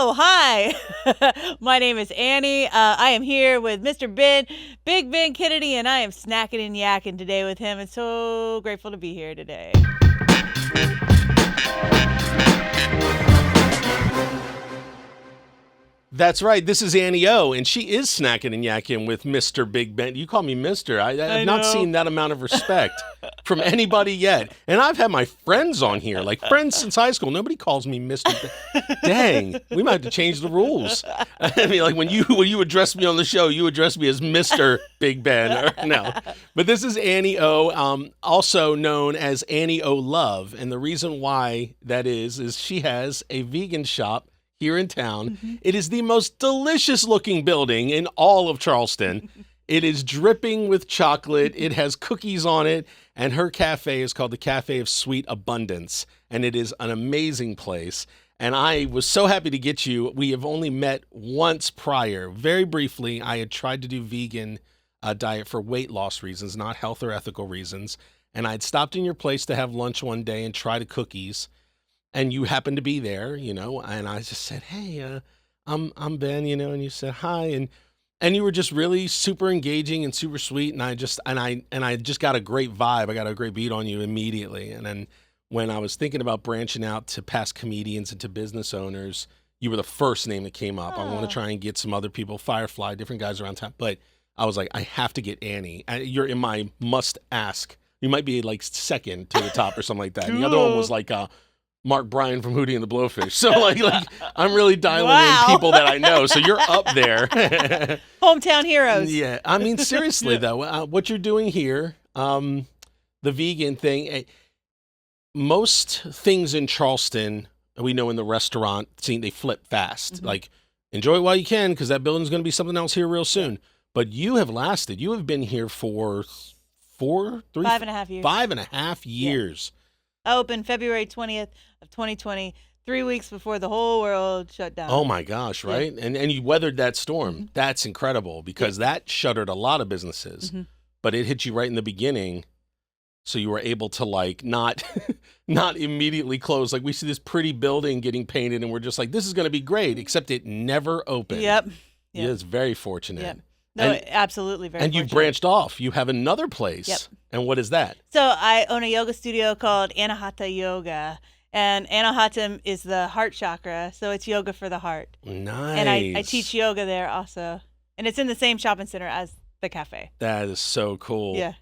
Hello, hi. My name is Annie. I am here with Mr. Big Ben Kennedy, and I am snacking and yakking today with him. And so grateful to be here today. That's right. This is Annie O, and she is snacking and yakking with Mr. Big Ben. You call me Mr. I have not seen that amount of respect from anybody yet. And I've had my friends on here, like friends since high school. Nobody calls me Mr. Dang, we might have to change the rules. I mean, like when you address me on the show, you address me as Mr. Big Ben. No, but this is Annie O, also known as Annie O Love. And the reason why that is she has a vegan shop here in town. Mm-hmm. It is the most delicious looking building in all of Charleston. It is dripping with chocolate. It has cookies on it. And her cafe is called the Cafe of Sweet Abundance. And it is an amazing place. And I was so happy to get you. We have only met once prior. Very briefly, I had tried to do vegan diet for weight loss reasons, not health or ethical reasons. And I'd stopped in your place to have lunch one day and try the cookies. And you happened to be there, and I just said, "Hey, I'm Ben," and you said hi, and you were just really super engaging and super sweet, and I just got a great vibe. I got a great beat on you immediately. And then when I was thinking about branching out to past comedians and to business owners, you were the first name that came up. I want to try and get some other people, Firefly, different guys around town, but I was like, I have to get Annie. You're in my must ask. You might be like second to the top or something like that. Cool. And the other one was like Mark Bryan from Hootie and the Blowfish. So like I'm really dialing in people that I know. So you're up there. Hometown heroes. Yeah. I mean, seriously though, what you're doing here, the vegan thing, most things in Charleston, we know in the restaurant scene, they flip fast. Mm-hmm. Like enjoy it while you can, because that building's going to be something else here real soon. But you have lasted. You have been here for 5.5 years. 5.5 years. Yeah. I opened February 20th of 2020, 3 weeks before the whole world shut down. Oh, my gosh, right? Yeah. And you weathered that storm. Mm-hmm. That's incredible, because that shuttered a lot of businesses. Mm-hmm. But it hit you right in the beginning, so you were able to, like, not immediately close. Like, we see this pretty building getting painted, and we're just like, this is going to be great, except it never opened. Yep. Yeah, it's very fortunate. Yep. No, absolutely very And fortunate. you branched off. You have another place. Yep. And what is that? So I own a yoga studio called Anahata Yoga. And Anahata is the heart chakra, so it's yoga for the heart. Nice. And I teach yoga there also. And it's in the same shopping center as the cafe. That is so cool. Yeah.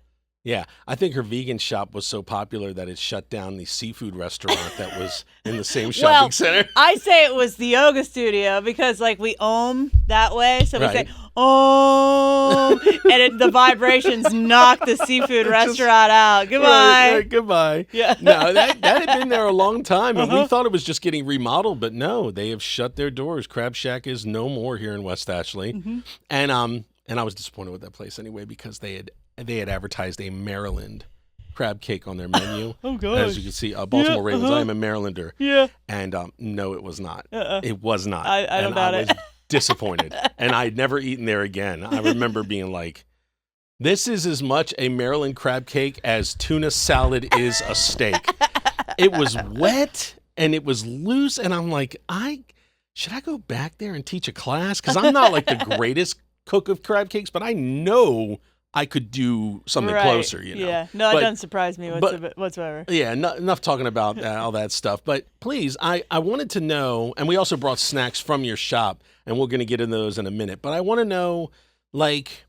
Yeah, I think her vegan shop was so popular that it shut down the seafood restaurant that was in the same shopping center. I say it was the yoga studio because, like, we ohm that way. So we say, om, and the vibrations knock the seafood restaurant out. Goodbye. Right, goodbye. Yeah. No, that had been there a long time, and we thought it was just getting remodeled, but no, they have shut their doors. Crab Shack is no more here in West Ashley. Mm-hmm. And I was disappointed with that place anyway, because they had advertised a Maryland crab cake on their menu. Oh, gosh. As you can see, Baltimore Ravens, I am a Marylander. Yeah. And no, it was not. It was not. I don't doubt it. I was disappointed. And I'd never eaten there again. I remember being like, this is as much a Maryland crab cake as tuna salad is a steak. It was wet and it was loose. And I'm like, should I go back there and teach a class? Because I'm not like the greatest cook of crab cakes, but I know I could do something closer, Yeah, no, it doesn't surprise me whatsoever. Yeah, enough talking about all that stuff. But please, I wanted to know, and we also brought snacks from your shop, and we're going to get into those in a minute. But I want to know, like,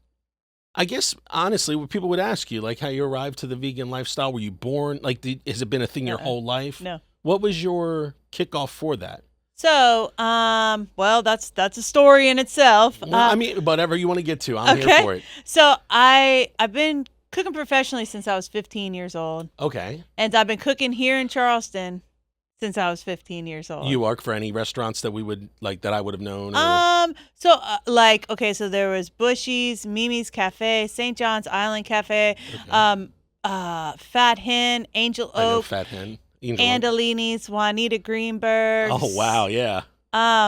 I guess, honestly, what people would ask you, like how you arrived to the vegan lifestyle. Were you born, like, has it been a thing your whole life? No. What was your kickoff for that? So, well, that's a story in itself. Well, I mean, whatever you want to get to, I'm here for it. So I've been cooking professionally since I was 15 years old. Okay. And I've been cooking here in Charleston since I was 15 years old. You work for any restaurants that we would that I would have known? Or? So there was Bushy's, Mimi's Cafe, St. John's Island Cafe, Fat Hen, Angel Oak. I know Fat Hen. Andolini's, Juanita Greenberg. Oh, wow, yeah.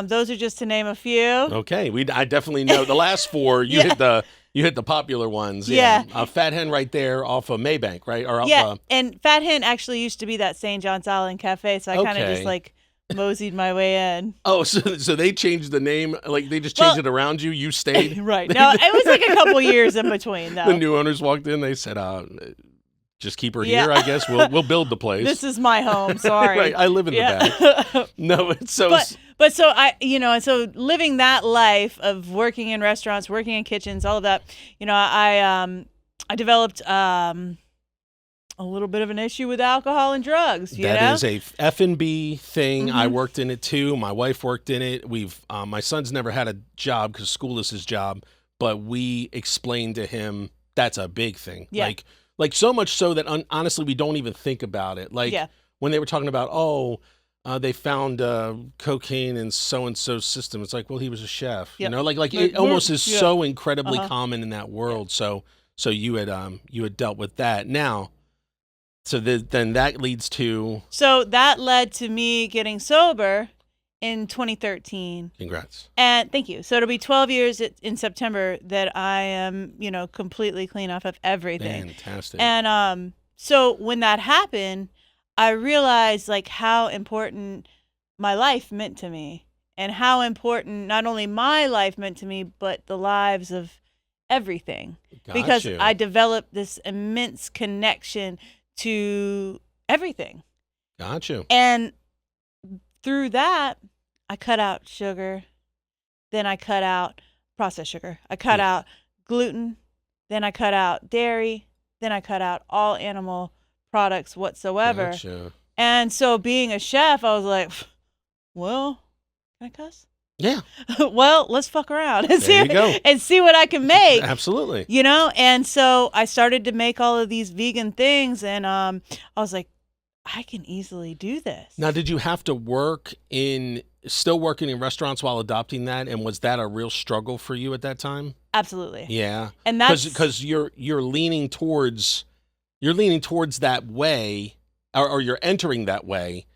Those are just to name a few. Okay, I definitely know the last four. You hit the popular ones. Yeah. Fat Hen right there off of Maybank, right? Or and Fat Hen actually used to be that St. John's Island Cafe, so I kind of just like moseyed my way in. Oh, so they changed the name, like they just changed it around you. You stayed. Right. No, it was like a couple years in between, though. The new owners walked in. They said, "Just keep her here. I guess we'll build the place. This is my home. Sorry. Right. I live in the back. No, it's so. But so and so living that life of working in restaurants, working in kitchens, all of that, I developed a little bit of an issue with alcohol and drugs. That is a F&B thing. Mm-hmm. I worked in it too. My wife worked in it. My son's never had a job because school is his job, but we explained to him that's a big thing. Yeah. Like so much so that honestly we don't even think about it. Like when they were talking about they found cocaine in so and so's system. It's like, well, he was a chef. Yep. It almost is so incredibly common in that world. So you had dealt with that. Now. So then that leads to... So that led to me getting sober in 2013. Congrats. And thank you. So it'll be 12 years in September that I am, completely clean off of everything. Fantastic. And so when that happened, I realized like how important my life meant to me and how important not only my life meant to me, but the lives of everything. Because I developed this immense connection to everything. Got you. And through that, I cut out sugar. Then I cut out processed sugar. I cut out gluten. Then I cut out dairy. Then I cut out all animal products whatsoever. Gotcha. And so being a chef, I was like, well, can I cuss? Yeah. Well, let's fuck around and see what I can make. Absolutely. And so I started to make all of these vegan things, and I was like, I can easily do this. Now, did you have to still working in restaurants while adopting that, and was that a real struggle for you at that time? Absolutely. Yeah. And that's because you're leaning towards that way, or you're entering that way.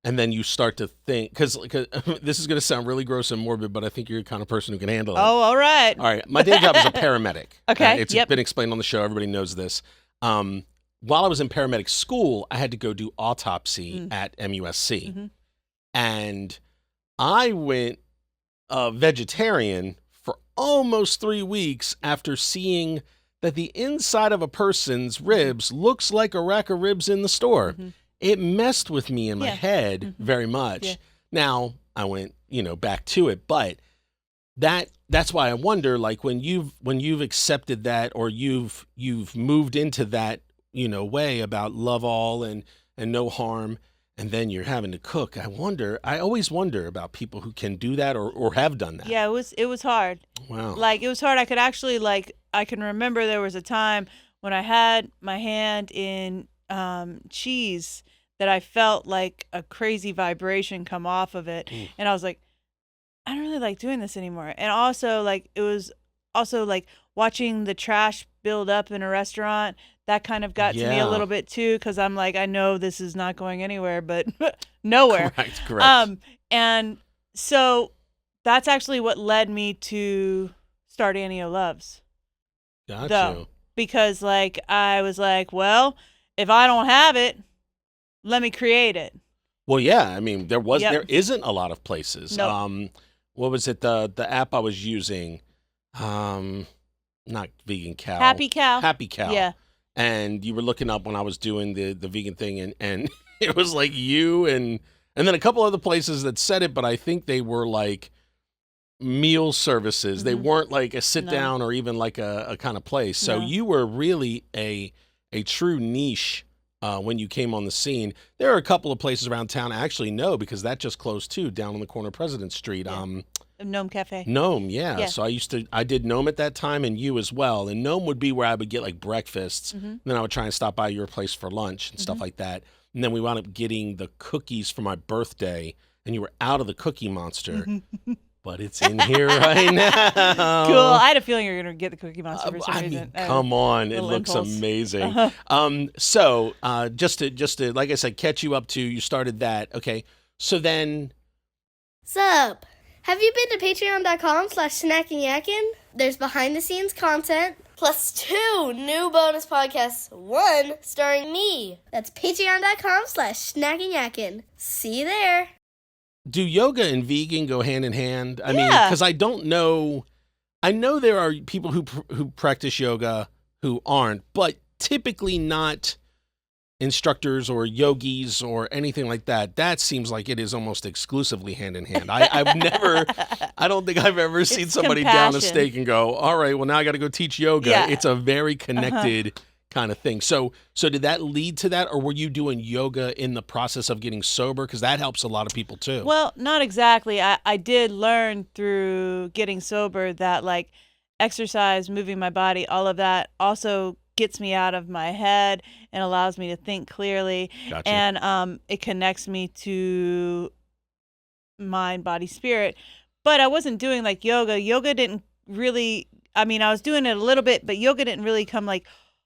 And then you start to think, because this is going to sound really gross and morbid, but I think you're the kind of person who can handle it. Oh, all right. All right. My day job is a paramedic. Okay. It's been explained on the show. Everybody knows this. While I was in paramedic school, I had to go do autopsy at MUSC. Mm-hmm. And I went vegetarian for almost 3 weeks after seeing that the inside of a person's ribs looks like a rack of ribs in the store. Mm-hmm. It messed with me in my head very much. Yeah. Now I went, back to it, but that's why I wonder, like when you've accepted that, or you've moved into that, way about love all and no harm, and then you're having to cook. I always wonder about people who can do that or have done that. Yeah, it was hard. Wow. Like it was hard. I could actually I can remember there was a time when I had my hand in cheese that I felt like a crazy vibration come off of it. And I was like, I don't really like doing this anymore. And also it was also watching the trash build up in a restaurant. That kind of got to me a little bit too, because I'm like, I know this is not going anywhere, but nowhere. Correct. And so that's actually what led me to start Annie O Loves. Gotcha. Because I was like, well, if I don't have it, let me create it. Well, yeah. I mean, there isn't a lot of places. Nope. What was it? The app I was using, not Vegan Cow. Happy Cow. Happy Cow. Yeah. And you were looking up when I was doing the vegan thing, and it was like you and then a couple other places that said it, but I think they were like meal services. Mm-hmm. They weren't like a sit down or even like a kind of place. So you were really a true niche. When you came on the scene. There are a couple of places around town I actually know, because that just closed too, down on the corner of President Street. Yeah. Gnome Cafe. Gnome, yeah. So I did Gnome at that time, and you as well. And Gnome would be where I would get like breakfasts. Mm-hmm. And then I would try and stop by your place for lunch and stuff like that. And then we wound up getting the cookies for my birthday, and you were out of the Cookie Monster. But it's in here right now. Cool. I had a feeling you were going to get the Cookie Monster for some reason. Come on. It looks amazing. So just to, like I said, catch you up to, you started that. Okay. So then. Sup? Have you been to patreon.com/Snackin Yakkin? There's behind the scenes content, plus 2 new bonus podcasts, 1 starring me. That's patreon.com/Snackin Yakkin. See you there. do yoga and vegan go hand in hand? I mean, Yeah. because I don't know. I know there are people who practice yoga who aren't, but typically not instructors or yogis or anything like that. That seems like it is almost exclusively hand in hand. I don't think I've ever seen somebody down a compassion. stake and go, all right, well, now I got to go teach yoga. Yeah. It's a very connected kind of thing. So did that lead to that, or were you doing yoga in the process of getting sober? Because that helps a lot of people too. Well, not exactly. I did learn through getting sober that like exercise, moving my body, all of that also gets me out of my head and allows me to think clearly. Gotcha. And it connects me to mind, body, spirit. But I wasn't doing like yoga. Yoga didn't really, I mean, I was doing it a little bit, but yoga didn't really come like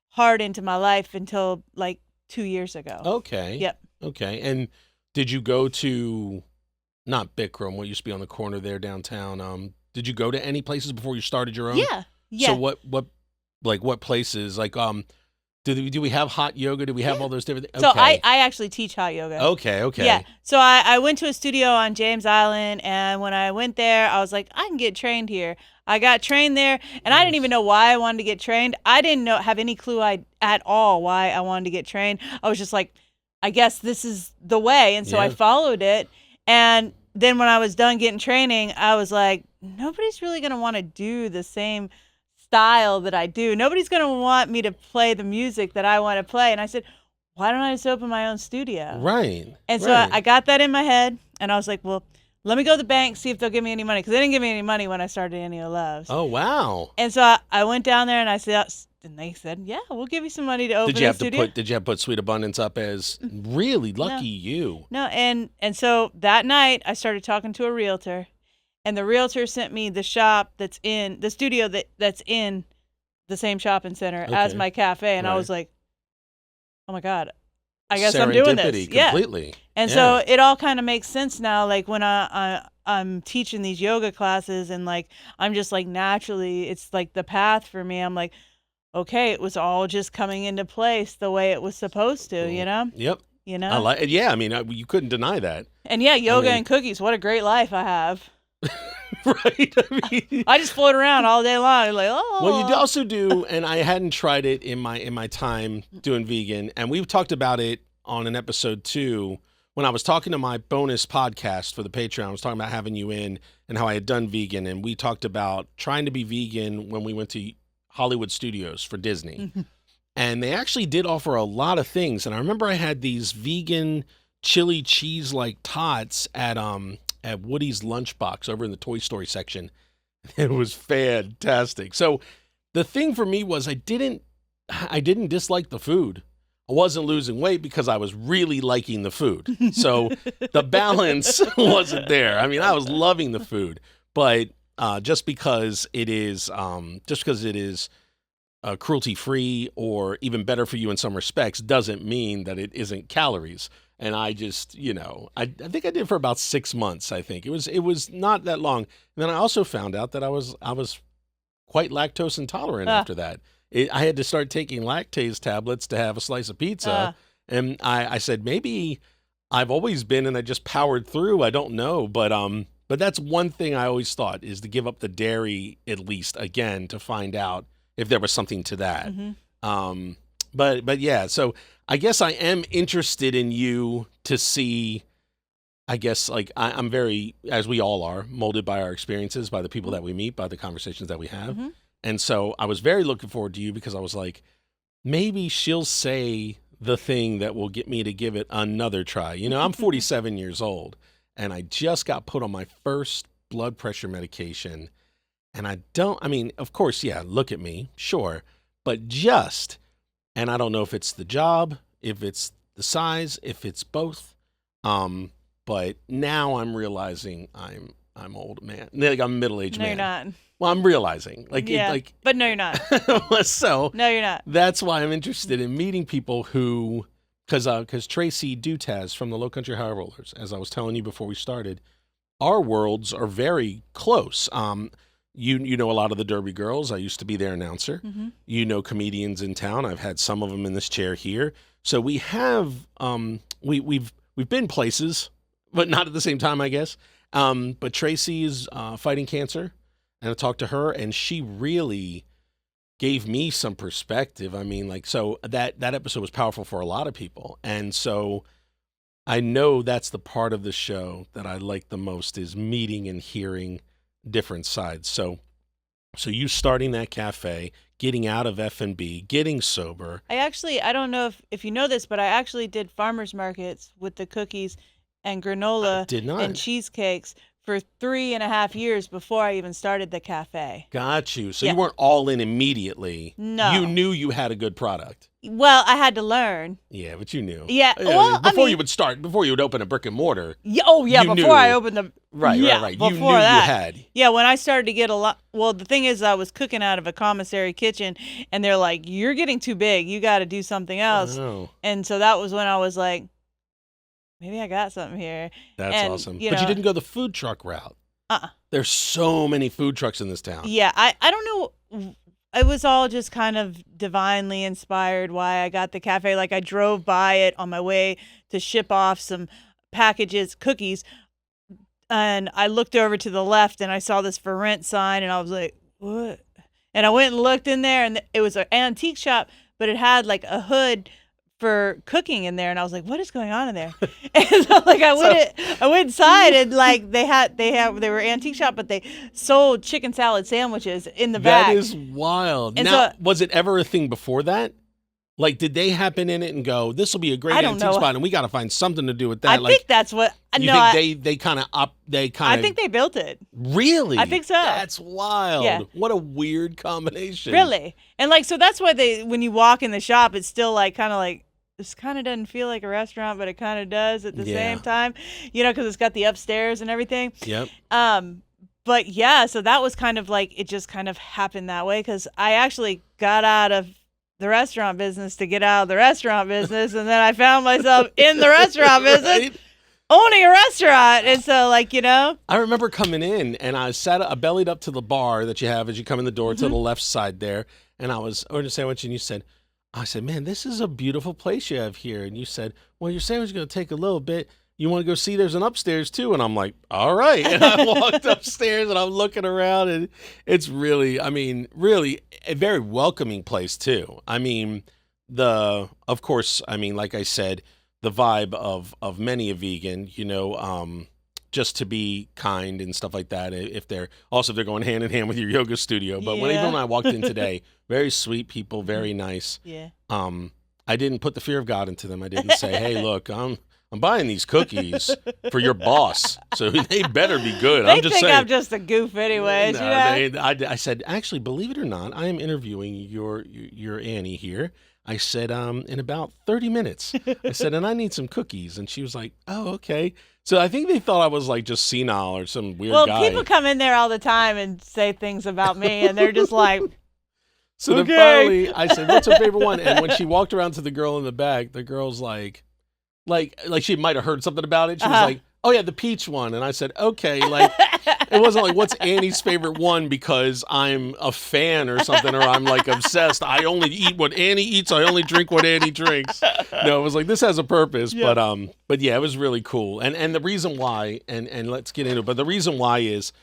hard into my life until like 2 years ago. Okay. Yep. Okay. And did you go to, not Bikram, what used to be on the corner there downtown? Did you go to any places before you started your own? Yeah. Yeah. So what places? Like, do we have hot yoga? Do we have all those different things? So Okay. I actually teach hot yoga. Okay. Yeah. So I went to a studio on James Island, and when I went there, I was like, I can get trained here. I got trained there, and I didn't even know why I wanted to get trained. I didn't have any clue at all why I wanted to get trained. I was just like, I guess this is the way, and so I Yeah. followed it. And then when I was done getting training, I was like, nobody's really gonna want to do the same style that I do. Nobody's gonna want me to play the music that I want to play. And I said, why don't I just open my own studio? Right. And so right. I got that in my head, and I was like, well, let me go to the bank, see if they'll give me any money, because they didn't give me any money when I started Any O Loves. Oh, wow. And so I went down there, and I said, and they said, yeah, we'll give you some money to open Did you a have studio. did you have to put Sweet Abundance up as really lucky you? No, and so that night I started talking to a realtor, and the realtor sent me the shop that's in the studio that's in the same shopping center as Okay. my cafe, and I Right. was like, oh my God, I guess I'm doing this. Serendipity, Yeah. completely. And so it all kind of makes sense now. Like when I'm teaching these yoga classes, and like I'm just like naturally, it's like the path for me. I'm like, okay, it was all just coming into place the way it was supposed to, you know? Yep. You know? I like it. Yeah, I mean, you couldn't deny that. And yeah, yoga mean- and cookies. What a great life I have. Right? I mean, I just float around all day long. Like, oh. well, you also do, and I hadn't tried it in my time doing vegan, and we've talked about it on an episode too. When I was talking to my bonus podcast for the Patreon, I was talking about having you in and how I had done vegan, and we talked about trying to be vegan when we went to Hollywood Studios for Disney. And they actually did offer a lot of things. And I remember I had these vegan chili cheese like tots at Woody's Lunchbox over in the Toy Story section. It was fantastic. So the thing for me was I didn't dislike the food. I wasn't losing weight because I was really liking the food. So the balance wasn't there. I mean, I was loving the food, but just because it is cruelty-free or even better for you in some respects doesn't mean that it isn't calories. And I just, I think I did for about 6 months. I think it was not that long. And then I also found out that I was quite lactose intolerant after that. I had to start taking lactase tablets to have a slice of pizza. And I said, maybe I've always been and I just powered through. I don't know. But that's one thing I always thought is to give up the dairy at least again to find out if there was something to that. Mm-hmm. But yeah, so I guess I am interested in you to see, I guess, like I'm very, as we all are, molded by our experiences, by the people that we meet, by the conversations that we have. Mm-hmm. And so I was very looking forward to you because I was like, maybe she'll say the thing that will get me to give it another try. I'm 47 years old and I just got put on my first blood pressure medication. And of course, yeah, look at me, sure. But and I don't know if it's the job, if it's the size, if it's both. But now I'm realizing I'm old, man. Like I'm a middle-aged man. No, you're not. Well, I'm realizing. But no, you're not. So No, you're not. that's why I'm interested in meeting people who, because Tracy Dutaz from the Low Country High Rollers, as I was telling you before we started, our worlds are very close. You know a lot of the Derby girls. I used to be their announcer. Mm-hmm. You know comedians in town. I've had some of them in this chair here. So we have we've been places but not at the same time, I guess. But Tracy is fighting cancer, and I talked to her, and she really gave me some perspective. I mean, like, so that episode was powerful for a lot of people. And so I know that's the part of the show that I like the most, is meeting and hearing different sides. So you starting that cafe, getting out of F&B, getting sober. I don't know if you know this, but I actually did farmers markets with the cookies and granola Did not. and cheesecakes for 3.5 years before I even started the cafe. Got you. So Yeah. you weren't all in immediately. No. You knew you had a good product. Well, I had to learn. Yeah, but you knew. Yeah, well, before I you would open a brick and mortar. Yeah, oh, yeah, You before knew. I opened the... Right. Yeah, You before knew that. you had. Yeah, when I started to get a lot... Well, the thing is, I was cooking out of a commissary kitchen, and they're like, you're getting too big. You got to do something else. Oh, And so that was when I was like, maybe I got something here. that's And, awesome. you But you know- didn't go the food truck route. There's so many food trucks in this town. Yeah, I don't know. It was all just kind of divinely inspired why I got the cafe. Like, I drove by it on my way to ship off some packages, cookies, and I looked over to the left and I saw this for rent sign, and I was like, what? And I went and looked in there, and it was an antique shop, but it had like a hood for cooking in there, and I was like, what is going on in there? And so, like, I went inside, and like they were antique shop, but they sold chicken salad sandwiches in the back. That is wild. And now, so- was it ever a thing before that? Like, did they happen in it and go, this will be a great I don't antique know. spot, and we got to find something to do with that? I like, think that's what. you No, think they kind of I think they built it. Really? I think so. That's wild. Yeah. What a weird combination. Really, and like, so that's why when you walk in the shop, it's still like kind of like, this kind of doesn't feel like a restaurant, but it kind of does at the Yeah. same time, because it's got the upstairs and everything. Yep. But yeah, so that was kind of like, it just kind of happened that way, because I actually got out of the restaurant business to get out of the restaurant business, and then I found myself in the restaurant business, Right? owning a restaurant, and so like, I remember coming in, and I bellied up to the bar that you have as you come in the door to the left side there, and I was ordering a sandwich, and I said, man, this is a beautiful place you have here. And you said, well, your sandwich is going to take a little bit. You want to go see there's an upstairs too? And I'm like, all right. And I walked upstairs, and I'm looking around, and it's really a very welcoming place too. I mean, of course, like I said, the vibe of many a vegan, just to be kind and stuff like that. If they're going hand in hand with your yoga studio. But even when I walked in today, very sweet people, very nice. yeah. I didn't put the fear of God into them. I didn't say, hey, look, I'm buying these cookies for your boss, so they better be good. They I'm just think saying. I'm just a goof anyways. No, I said, actually, believe it or not, I am interviewing your Annie here. I said, in about 30 minutes. I said, and I need some cookies. And she was like, oh, okay. So I think they thought I was like just senile or some weird guy. Well, people come in there all the time and say things about me, and they're just like, So then okay. finally, I said, what's her favorite one? And when she walked around to the girl in the back, the girl's like she might have heard something about it. She was like, oh yeah, the peach one. And I said, okay, like, it wasn't like, what's Annie's favorite one because I'm a fan or something, or I'm like obsessed. I only eat what Annie eats. I only drink what Annie drinks. No, it was like, this has a purpose. Yeah. But yeah, it was really cool. And the reason why, and let's get into it, but the reason why is,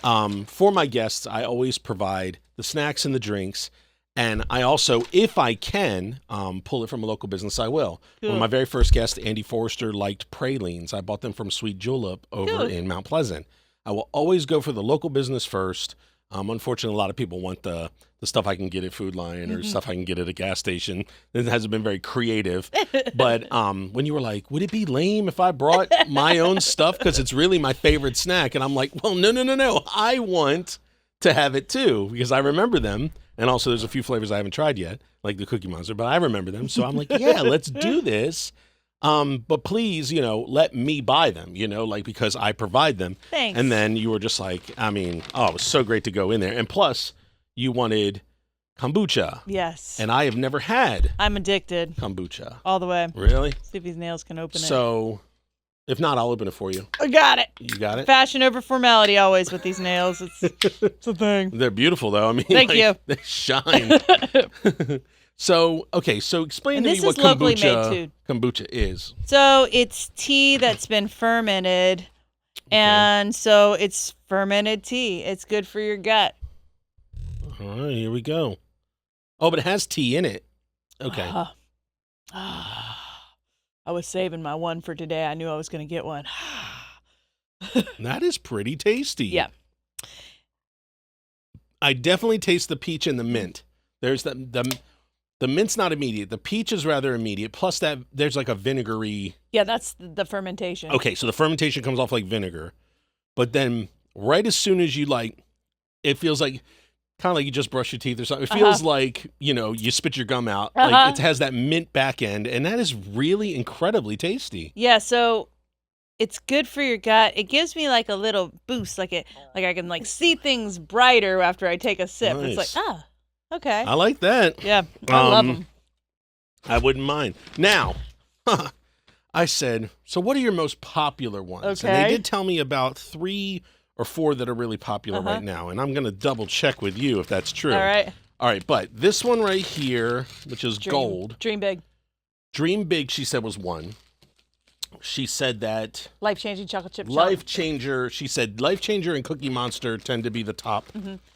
for my guests, I always provide the snacks and the drinks. And I also, if I can, pull it from a local business, I will. Cool. When my very first guest, Andy Forrester, liked pralines, I bought them from Sweet Julep over Cool. in Mount Pleasant. I will always go for the local business first. Unfortunately, a lot of people want the stuff I can get at Food Lion or stuff I can get at a gas station. It hasn't been very creative. But when you were like, would it be lame if I brought my own stuff? Because it's really my favorite snack. And I'm like, well, no. I want to have it too because I remember them. And also there's a few flavors I haven't tried yet, like the Cookie Monster, but I remember them. So I'm like, yeah, let's do this. But please, let me buy them, because I provide them. Thanks. And then you were just like, it was so great to go in there. And plus, you wanted kombucha. yes. And I have never had I'm addicted kombucha. all the way. Really? See if these nails can open it. So, if not, I'll open it for you. I got it. You got it? Fashion over formality always with these nails. It's a thing. They're beautiful, though. Thank you. They shine. So, okay, so explain And to me this what is locally made, too. kombucha is. So it's tea that's been fermented, and so it's fermented tea. It's good for your gut. All right, here we go. Oh, but it has tea in it. Okay. I was saving my one for today. I knew I was going to get one. That is pretty tasty. Yeah. I definitely taste the peach and the mint. There's the mint's not immediate. The peach is rather immediate. Plus that there's like a vinegary. Yeah, that's the fermentation. Okay, so the fermentation comes off like vinegar. But then right as soon as you it feels like kind of like you just brush your teeth or something. It feels like, you spit your gum out. Like it has that mint back end, and that is really incredibly tasty. Yeah, so it's good for your gut. It gives me like a little boost, like I can see things brighter after I take a sip. Nice. It's like, okay. I like that. Yeah, I love them. I wouldn't mind. Now, I said, so what are your most popular ones? Okay. And they did tell me about 3 or 4 that are really popular right now. And I'm going to double check with you if that's true. All right. All right, but this one right here, which is gold. Dream big. Dream Big, she said, was 1. She said that Life-changing chocolate chip. Life Changer, she said Life Changer and Cookie Monster tend to be the top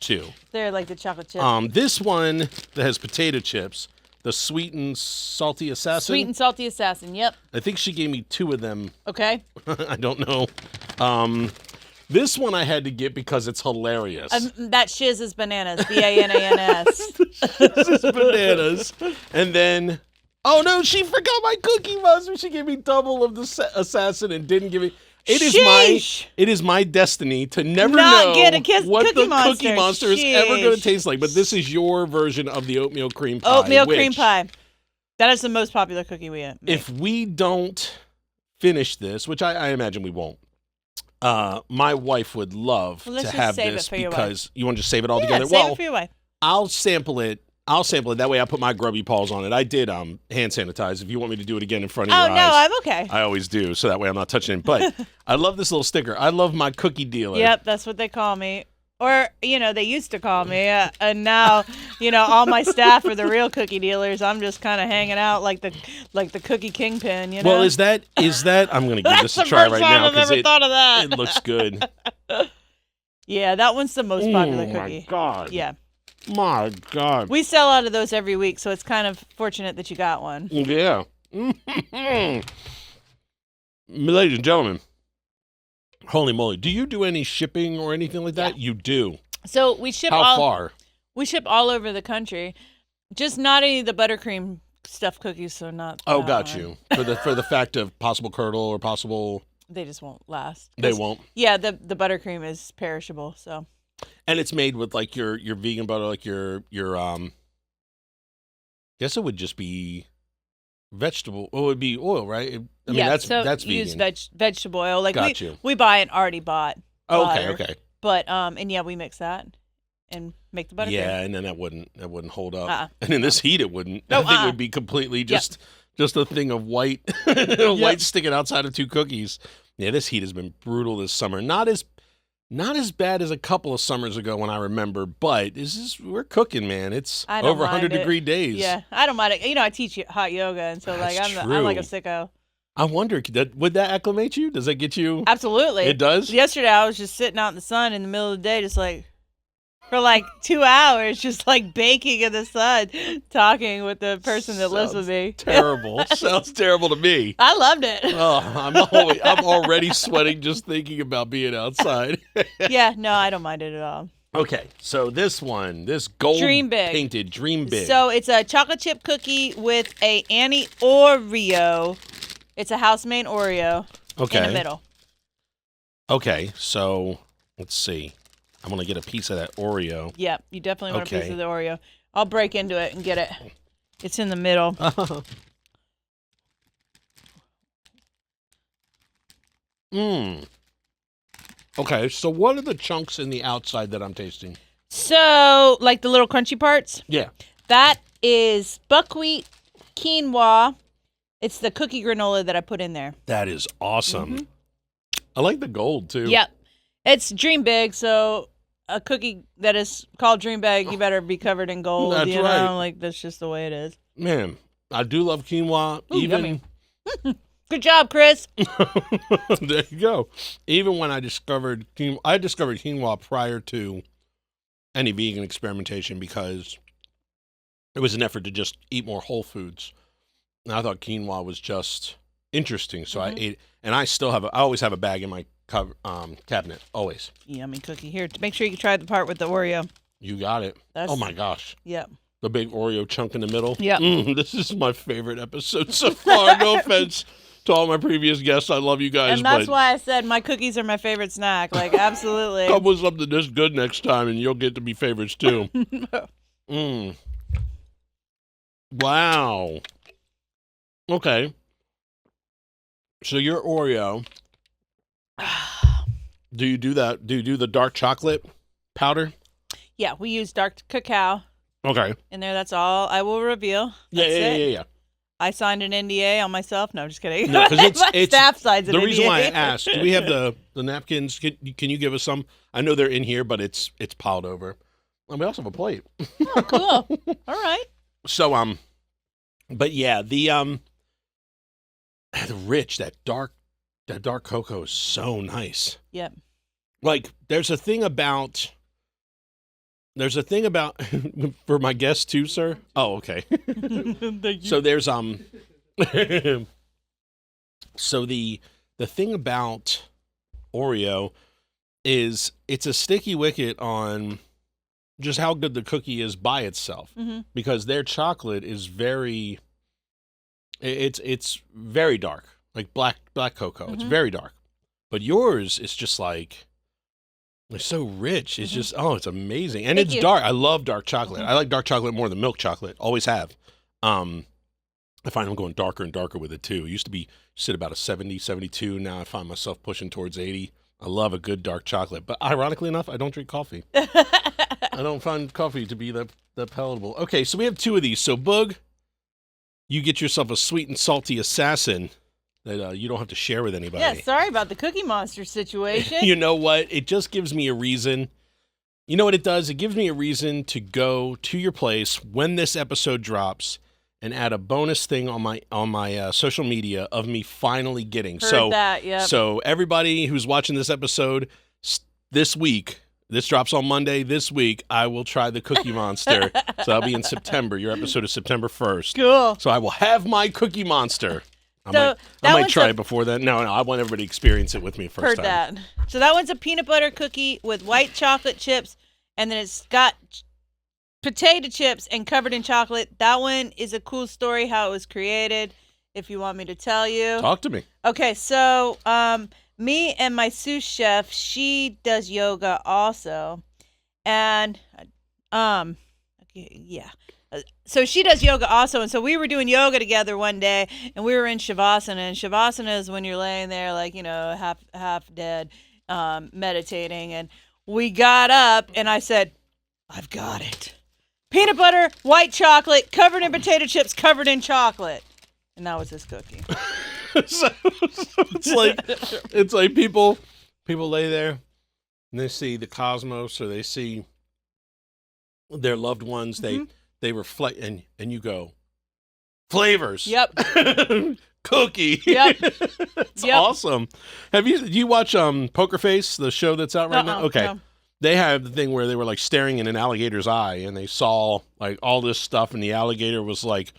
2. They're like the chocolate chip. This one that has potato chips, the Sweet and Salty Assassin. Sweet and salty assassin. Yep. I think she gave me 2 of them. Okay. I don't know. This one I had to get because it's hilarious. That shiz is bananas. BANANS. This is bananas. And then, oh no, she forgot my Cookie Monster. She gave me double of the assassin and didn't give me. It is my destiny to never know get a what Cookie the Monster. Cookie Monster is ever going to taste like. But this is your version of the oatmeal cream pie. Oatmeal cream pie. That is the most popular cookie we make. If we don't finish this, which I imagine we won't, my wife would love to have this because you want to just save it all together. Save it for your wife. I'll sample it. That way I put my grubby paws on it. I did hand sanitize. If you want me to do it again in front of your eyes. Oh, no, I'm okay. I always do, so that way I'm not touching it. But I love this little sticker. I love my cookie dealer. Yep, that's what they call me. Or, they used to call me. And now, all my staff are the real cookie dealers. I'm just kind of hanging out like the cookie kingpin, Well, is that I'm going to give this a try right now because it looks good. Yeah, that one's the most popular cookie. Oh, my God. Yeah. My God. We sell out of those every week, so it's kind of fortunate that you got one. Yeah. Ladies and gentlemen, holy moly. Do you do any shipping or anything like that? Yeah. You do. So we ship How far? We ship all over the country. Just not any of the buttercream stuffed cookies, so not Oh, that got one. you. For the fact of possible curdle or possible... They just won't last. They won't? Yeah, the buttercream is perishable, so... And it's made with like your vegan butter, like your guess it would just be vegetable. Well, it would be oil, right? I mean, that's vegan. Use vegetable oil. Like Got you. We buy it already bought. Oh, butter. okay. But and yeah, we mix that and make the buttercream. Yeah, and then that wouldn't hold up. And in this heat, it wouldn't. No, I think it would be completely just a thing of white white sticking outside of 2 cookies. Yeah, this heat has been brutal this summer. Not as bad as a couple of summers ago when I remember, but we're cooking, man. It's over 100-degree days. Yeah, I don't mind it. I teach hot yoga, and so I'm like a sicko. I wonder, would that acclimate you? Does that get you? Absolutely. It does? Yesterday, I was just sitting out in the sun in the middle of the day, just like, for like 2 hours, just like baking in the sun, talking with the person that lives with me. Terrible. Sounds terrible to me. I loved it. Oh, I'm already sweating just thinking about being outside. Yeah, no, I don't mind it at all. Okay, so this gold painted Dream Big. So it's a chocolate chip cookie with a Annie Oreo. It's a house-made Oreo in the middle. Okay, so let's see. I'm going to get a piece of that Oreo. Yeah, you definitely want a piece of the Oreo. I'll break into it and get it. It's in the middle. Okay, so what are the chunks in the outside that I'm tasting? So, like the little crunchy parts? Yeah. That is buckwheat, quinoa. It's the cookie granola that I put in there. That is awesome. I like the gold, too. Yep. It's Dream Big, so a cookie that is called dream bag, you better be covered in gold. That's you right. know, like that's just the way it is. Man, I do love quinoa. Ooh, even yummy. Good job, Chris. there you go. Even when I discovered quinoa prior to any vegan experimentation because it was an effort to just eat more whole foods. And I thought quinoa was just interesting, so I ate. And I always have a bag in my cabinet, always. Yummy cookie. Here, make sure you try the part with the Oreo. You got it. Oh my gosh. Yep. The big Oreo chunk in the middle. Yep. This is my favorite episode so far. No offense to all my previous guests. I love you guys. And that's why I said my cookies are my favorite snack. Like, absolutely. Come with something this good next time, and you'll get to be favorites too. Wow. Okay. So your Oreo. Do you do that? Do you do the dark chocolate powder? Yeah, we use dark cacao Okay. in there. That's all I will reveal. That's it. Yeah. I signed an NDA on myself. No, I'm just kidding. No, because My staff signs an the NDA. reason why I asked. Do we have the napkins? Can you give us some? I know they're in here, but it's piled over. And we also have a plate. Oh, cool. All right. So but yeah, the rich that dark cocoa is so nice. Yep. Like there's a thing about for my guests too, sir. Oh, okay. So there's so the thing about Oreo is it's a sticky wicket on just how good the cookie is by itself because their chocolate is very it's very dark, like black cocoa. It's very dark. But yours is just like it's so rich. It's just it's amazing. And Thank it's you. dark. I love dark chocolate. I like dark chocolate more than milk chocolate. Always have. I find I'm going darker and darker with it too. It used to be sit about a 70, 72. Now I find myself pushing towards 80. I love a good dark chocolate. But ironically enough, I don't drink coffee. I don't find coffee to be that palatable. Okay, so we have two of these. So Boog, you get yourself a sweet and salty assassin that you don't have to share with anybody. Yeah, sorry about the Cookie Monster situation. You know what? It just gives me a reason. You know what it does? It gives me a reason to go to your place when this episode drops and add a bonus thing on my social media of me finally getting. Heard that, yep. So everybody who's watching this episode this week, this drops on Monday. This week, I will try the Cookie Monster. So that'll be in September. Your episode is September 1st. Cool. So I will have my Cookie Monster. I So might try it before then. No, I want everybody to experience it with me first Heard time. that. So that one's a peanut butter cookie with white chocolate chips, and then it's got potato chips and covered in chocolate. That one is a cool story how it was created, if you want me to tell you. Talk to me. Okay, so me and my sous chef, she does yoga also, and so she does yoga also, and so we were doing yoga together one day, and we were in shavasana, and shavasana is when you're laying there like, you know, half dead, meditating, and we got up, and I said, I've got it. Peanut butter, white chocolate, covered in potato chips, covered in chocolate. And that was this cookie. So it's like people lay there and they see the cosmos or they see their loved ones. They reflect and you go, flavors. Yep. Cookie. Yep. It's awesome. Do you watch Poker Face, the show that's out right now? Okay. No. They have the thing where they were like staring in an alligator's eye and they saw like all this stuff and the alligator was like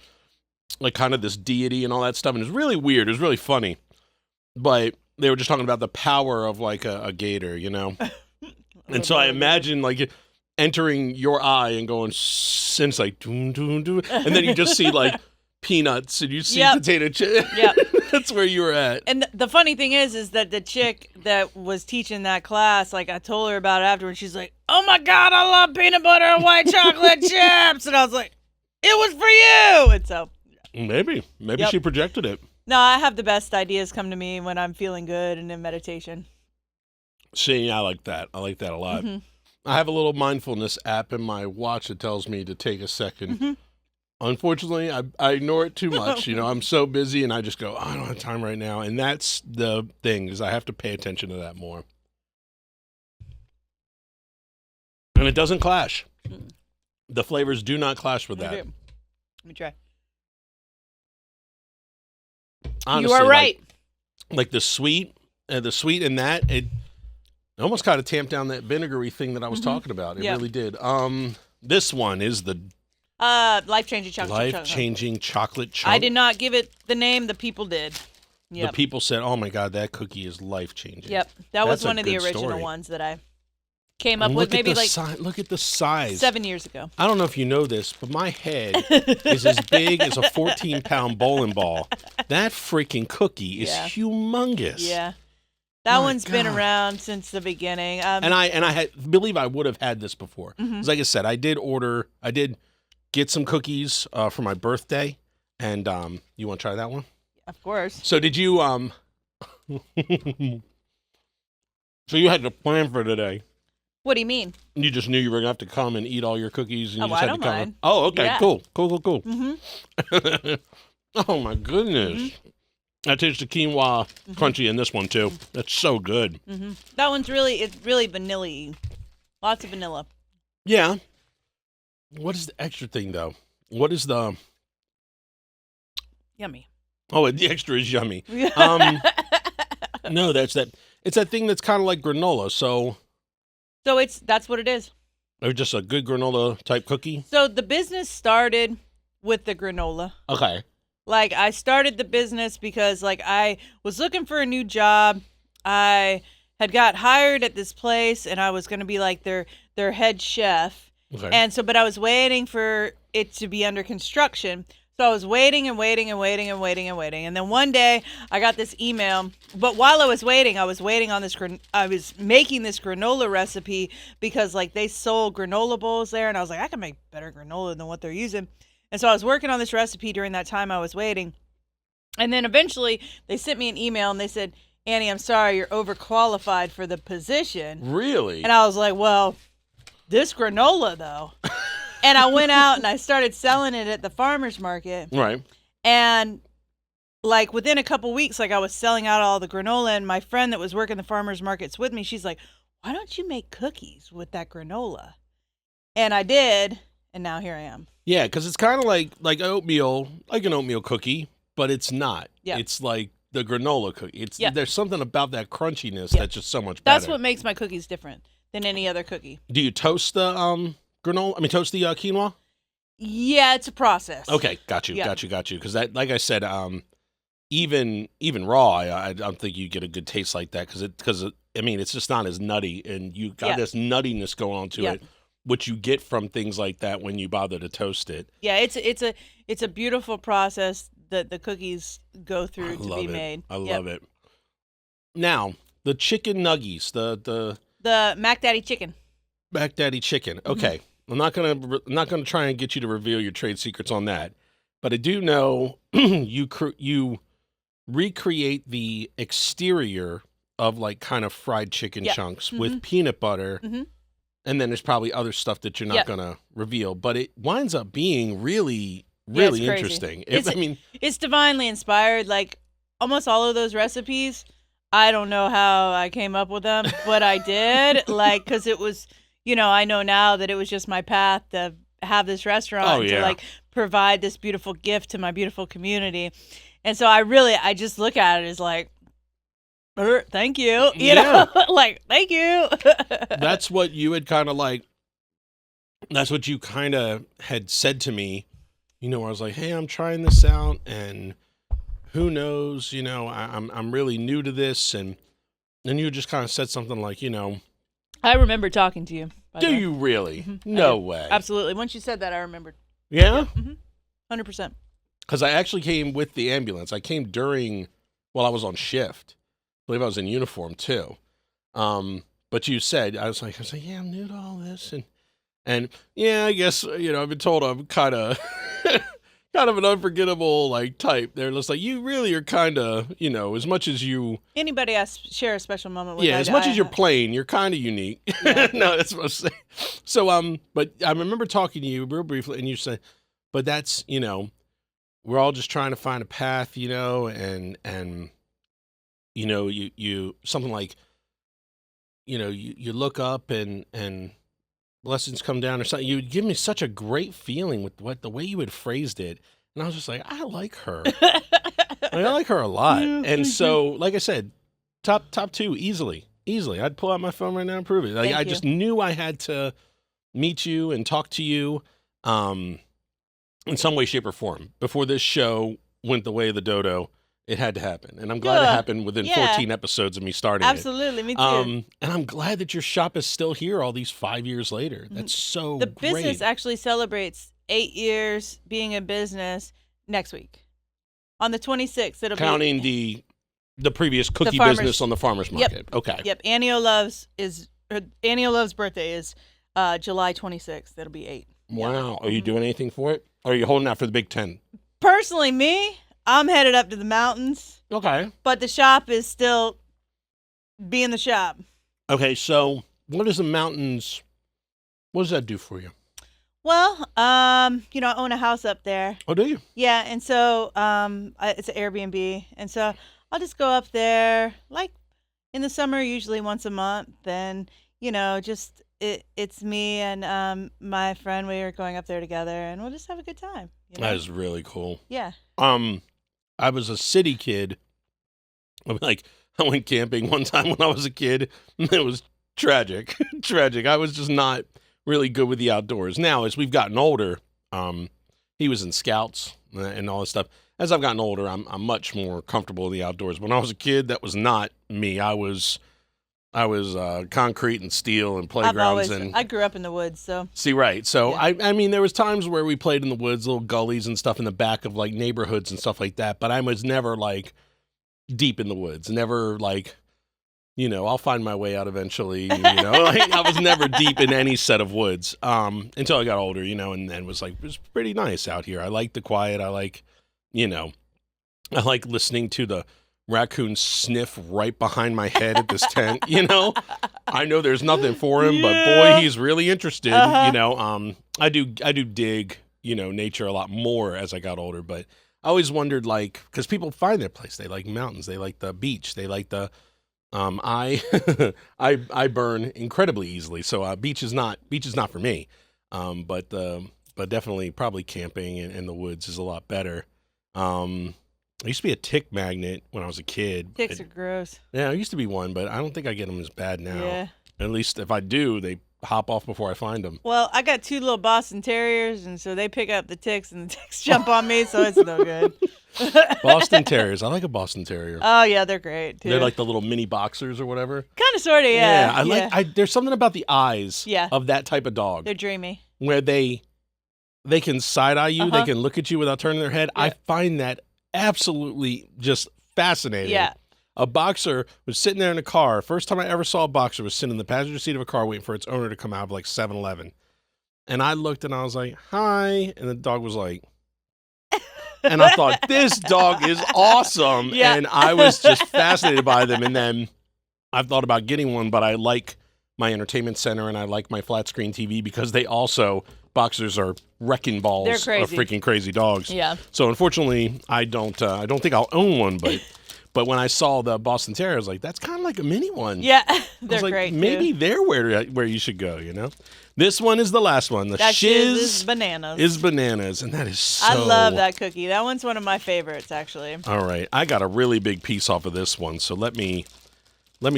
kind of this deity and all that stuff. And it was really weird. It was really funny. But they were just talking about the power of like a gator, you know? And so I imagine like entering your eye and going, since like, doom, doom, doom. And then you just see like peanuts and you see potato chips. Yep. That's where you were at. And the funny thing is that the chick that was teaching that class, like I told her about it afterwards, she's like, oh my God, I love peanut butter and white chocolate chips. And I was like, it was for you. And so. Maybe she projected it. No, I have the best ideas come to me when I'm feeling good and in meditation. See, I like that. I like that a lot. I have a little mindfulness app in my watch that tells me to take a second. Unfortunately, I ignore it too much. You know, I'm so busy and I just go, I don't have time right now. And that's the thing is I have to pay attention to that more. And it doesn't clash. The flavors do not clash with that. Let me try. Honestly, you are right. Like the sweet in that, it almost kind of tamped down that vinegary thing that I was talking about. It really did. This one is the life-changing chocolate. Life-changing chocolate chunk. I did not give it the name. The people did. Yep. The people said, "Oh my God, that cookie is life-changing." Yep, that was one of the original ones that I came up with. Maybe look at the size. 7 years ago. I don't know if you know this, but my head is as big as a 14-pound bowling ball. That freaking cookie is humongous. Yeah. That one's been around since the beginning. And I believe I would have had this before. Like I said, I did get some cookies for my birthday, and you want to try that one? Of course. So did you so you had to plan for today? What do you mean? You just knew you were gonna have to come and eat all your cookies, and you just I had don't to come. mind. Oh, okay, Yeah. cool. Oh my goodness. I taste the quinoa crunchy in this one too. That's so good. That one's really vanilla-y. Lots of vanilla. Yeah. What is the extra thing though? What is the? Yummy. Oh, the extra is yummy. No, that's that. It's that thing that's kind of like granola. So that's what it is. or just a good granola type cookie. So the business started with the granola. Okay. Like, I started the business because, like, I was looking for a new job. I had got hired at this place, and I was going to be, like, their head chef. Okay. And so, but I was waiting for it to be under construction. So I was waiting and waiting and waiting and waiting and waiting. And then one day, I got this email. But while I was waiting on this, I was making this granola recipe because, like, they sold granola bowls there. And I was like, I can make better granola than what they're using. And so I was working on this recipe during that time I was waiting. And then eventually they sent me an email and they said, Annie, I'm sorry, you're overqualified for the position. Really? And I was like, well, this granola though. And I went out and I started selling it at the farmer's market. Right. And like within a couple weeks, like I was selling out all the granola, and my friend that was working the farmer's markets with me, she's like, why don't you make cookies with that granola? And I did. And now here I am. Yeah, because it's kind of like oatmeal, like an oatmeal cookie, but it's not. Yeah. It's like the granola cookie. There's something about that crunchiness that's just so much better. That's what makes my cookies different than any other cookie. Do you toast the granola? I mean, toast the quinoa? Yeah, it's a process. Okay, got you. Because that, like I said, even raw, I don't think you get a good taste like that because I mean, it's just not as nutty, and you got this nuttiness going on to it, which you get from things like that when you bother to toast it. Yeah, it's a beautiful process that the cookies go through to be made. I love it. Now, the chicken nuggies, the Mac Daddy chicken. Mac Daddy chicken. Okay. I'm not gonna try and get you to reveal your trade secrets on that, but I do know you recreate the exterior of like kind of fried chicken chunks with peanut butter, and then there's probably other stuff that you're not gonna reveal, but it winds up being really interesting. It's divinely inspired. Like almost all of those recipes, I don't know how I came up with them, but I did. Like, because it was. I know now that it was just my path to have this restaurant to like provide this beautiful gift to my beautiful community. And so I just look at it as like, thank you. You know, like, thank you. That's what you had kind of like, that's what you kind of had said to me, where I was like, hey, I'm trying this out and who knows, I'm really new to this. And then you just kind of said something like, I remember talking to you. Do you really? No way. Absolutely. Once you said that, I remembered. Yeah? 100%. Because I actually came with the ambulance. I came while I was on shift. I believe I was in uniform too. But you said, I was like, yeah, I'm new to all this. And yeah, I guess, I've been told I'm kind of kind of an unforgettable like type. They're just like, you really are kind of, as much as you. Anybody I share a special moment with. Yeah, as much as you're plain, you're kind of unique. Yeah. No, that's what I'm saying. So, but I remember talking to you real briefly, and you said, but that's, we're all just trying to find a path, and you something like, you look up and blessings come down or something. You would give me such a great feeling with the way you had phrased it. And I was just like, I like her. I like her a lot. Yeah, And so, like I said, top two, easily. I'd pull out my phone right now and prove it. Like, Thank I you. just knew I had to meet you and talk to you in some way, shape, or form. Before this show went the way of the dodo, it had to happen. And I'm glad it Yeah. happened within Yeah. 14 episodes of me starting Absolutely, me too. it. And I'm glad that your shop is still here all these 5 years later. That's so The great. business actually celebrates 8 years being in business next week. On the 26th, it'll Counting be... the previous cookie farmers- business on the farmer's market. Okay. Yep, Annie Love's birthday is July 26th. It'll be 8. Wow. Are you doing anything for it? Or are you holding out for the Big Ten? Personally, me, I'm headed up to the mountains, Okay. but the shop is still being the shop. Okay, so what does the mountains, what does that do for you? Well, I own a house up there. Oh, do you? Yeah, and so it's an Airbnb, and so I'll just go up there like in the summer, usually once a month. And just it's me and my friend. We are going up there together, and we'll just have a good time. That is really cool. Yeah. I was a city kid. I went camping one time when I was a kid. It was tragic. I was just not really good with the outdoors. Now, as we've gotten older, he was in scouts and all this stuff. As I've gotten older, I'm much more comfortable in the outdoors. When I was a kid, that was not me. I was concrete and steel and playgrounds. I grew up in the woods, so. See, right. So, Yeah. I mean, there was times where we played in the woods, little gullies and stuff in the back of, like, neighborhoods and stuff like that. But I was never, like, deep in the woods. Never, like, I'll find my way out eventually. Like, I was never deep in any set of woods until I got older, and then was like, it was pretty nice out here. I like the quiet. I like, I like listening to the raccoon sniff right behind my head at this tent. I know there's nothing for him, but boy, he's really interested. I do dig nature a lot more as I got older, but I always wondered, like, because people find their place. They like mountains, they like the beach, they like the I burn incredibly easily, so beach is not for me, but definitely probably camping in the woods is a lot better. I used to be a tick magnet when I was a kid. Ticks are gross. Yeah, I used to be one, but I don't think I get them as bad now. Yeah. At least if I do, they hop off before I find them. Well, I got 2 little Boston Terriers, and so they pick up the ticks, and the ticks jump on me, so it's no good. Boston Terriers. I like a Boston Terrier. Oh, yeah, they're great, too. They're like the little mini boxers or whatever. Kind of, sort of, yeah. There's something about the eyes of that type of dog. They're dreamy. Where they can side-eye you, they can look at you without turning their head. Yeah. I find that absolutely just fascinating. Yeah. A boxer was sitting there in a car. First time I ever saw a boxer was sitting in the passenger seat of a car waiting for its owner to come out of like 7-Eleven. And I looked and I was like, hi. And the dog was like, and I thought, this dog is awesome. Yeah. And I was just fascinated by them. And then I've thought about getting one, but I like my entertainment center and I like my flat screen TV because boxers are wrecking balls. They're crazy. Of freaking crazy dogs. Yeah. So unfortunately, I don't think I'll own one, but when I saw the Boston Terrier, I was like, that's kind of like a mini one. Yeah, I they're was like, great, maybe too. they're where you should go, This one is the last one. The That shiz is bananas. is bananas, and that is so... I love that cookie. That one's one of my favorites, actually. All right, I got a really big piece off of this one, so let me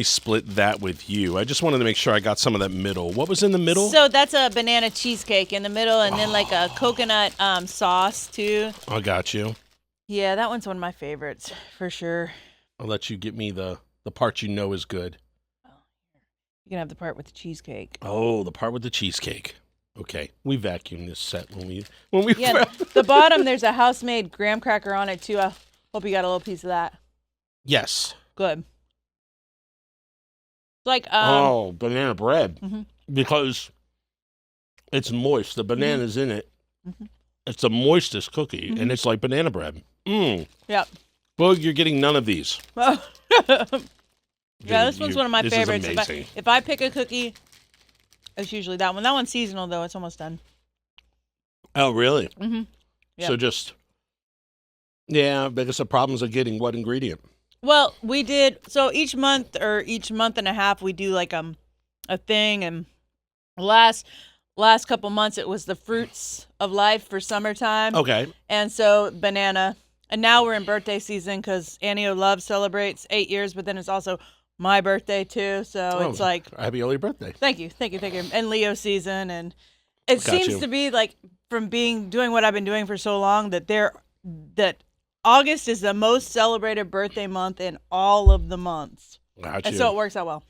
split that with you. I just wanted to make sure I got some of that middle. What was in the middle? So that's a banana cheesecake in the middle, and then like a coconut sauce, too. I got you. Yeah, that one's one of my favorites, for sure. I'll let you get me the part you know is good. You can have the part with the cheesecake. Oh, the part with the cheesecake. Okay, we vacuumed this set when we Yeah, the bottom, there's a house-made graham cracker on it, too. I hope you got a little piece of that. Yes. Good. Like, banana bread. Mhm. Because it's moist. The banana's in it. Mm-hmm. It's the moistest cookie, and it's like banana bread. Yep. Well, you're getting none of these. Yeah, this one's one of my this favorites. Is amazing. If I pick a cookie, it's usually that one. That one's seasonal, though. It's almost done. Oh, really? Mm-hmm. Yep. So just, because the problems of getting what ingredient? Well, we did, so each month or each month and a half, we do like a thing. And last last couple months it was the fruits of life for summertime. Okay. And so banana. And now we're in birthday season because Annie Love celebrates 8 years, but then it's also my birthday too. So it's like, happy early birthday. Thank you. And Leo season. And it Got seems you. to be like from doing what I've been doing for so long that August is the most celebrated birthday month in all of the months. Got And you. so it works out well.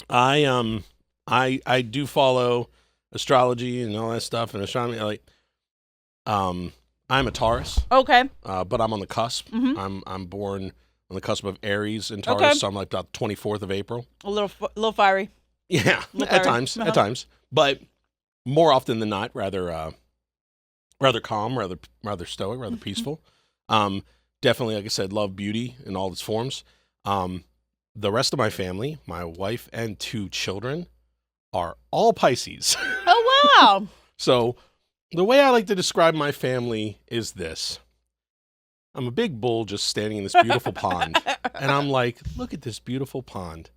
I do follow astrology and all that stuff and astronomy. I'm a Taurus. Okay. But I'm on the cusp. Mhm. I'm born on the cusp of Aries and Taurus, Okay. so I'm like about 24th of April. A little fiery. Yeah, Little at fiery. times, but more often than not, rather calm, rather stoic, rather peaceful. Definitely, like I said, love beauty in all its forms. The rest of my family, my wife and 2 children, are all Pisces. Oh, wow. So the way I like to describe my family is this. I'm a big bull just standing in this beautiful pond. And I'm like, look at this beautiful pond.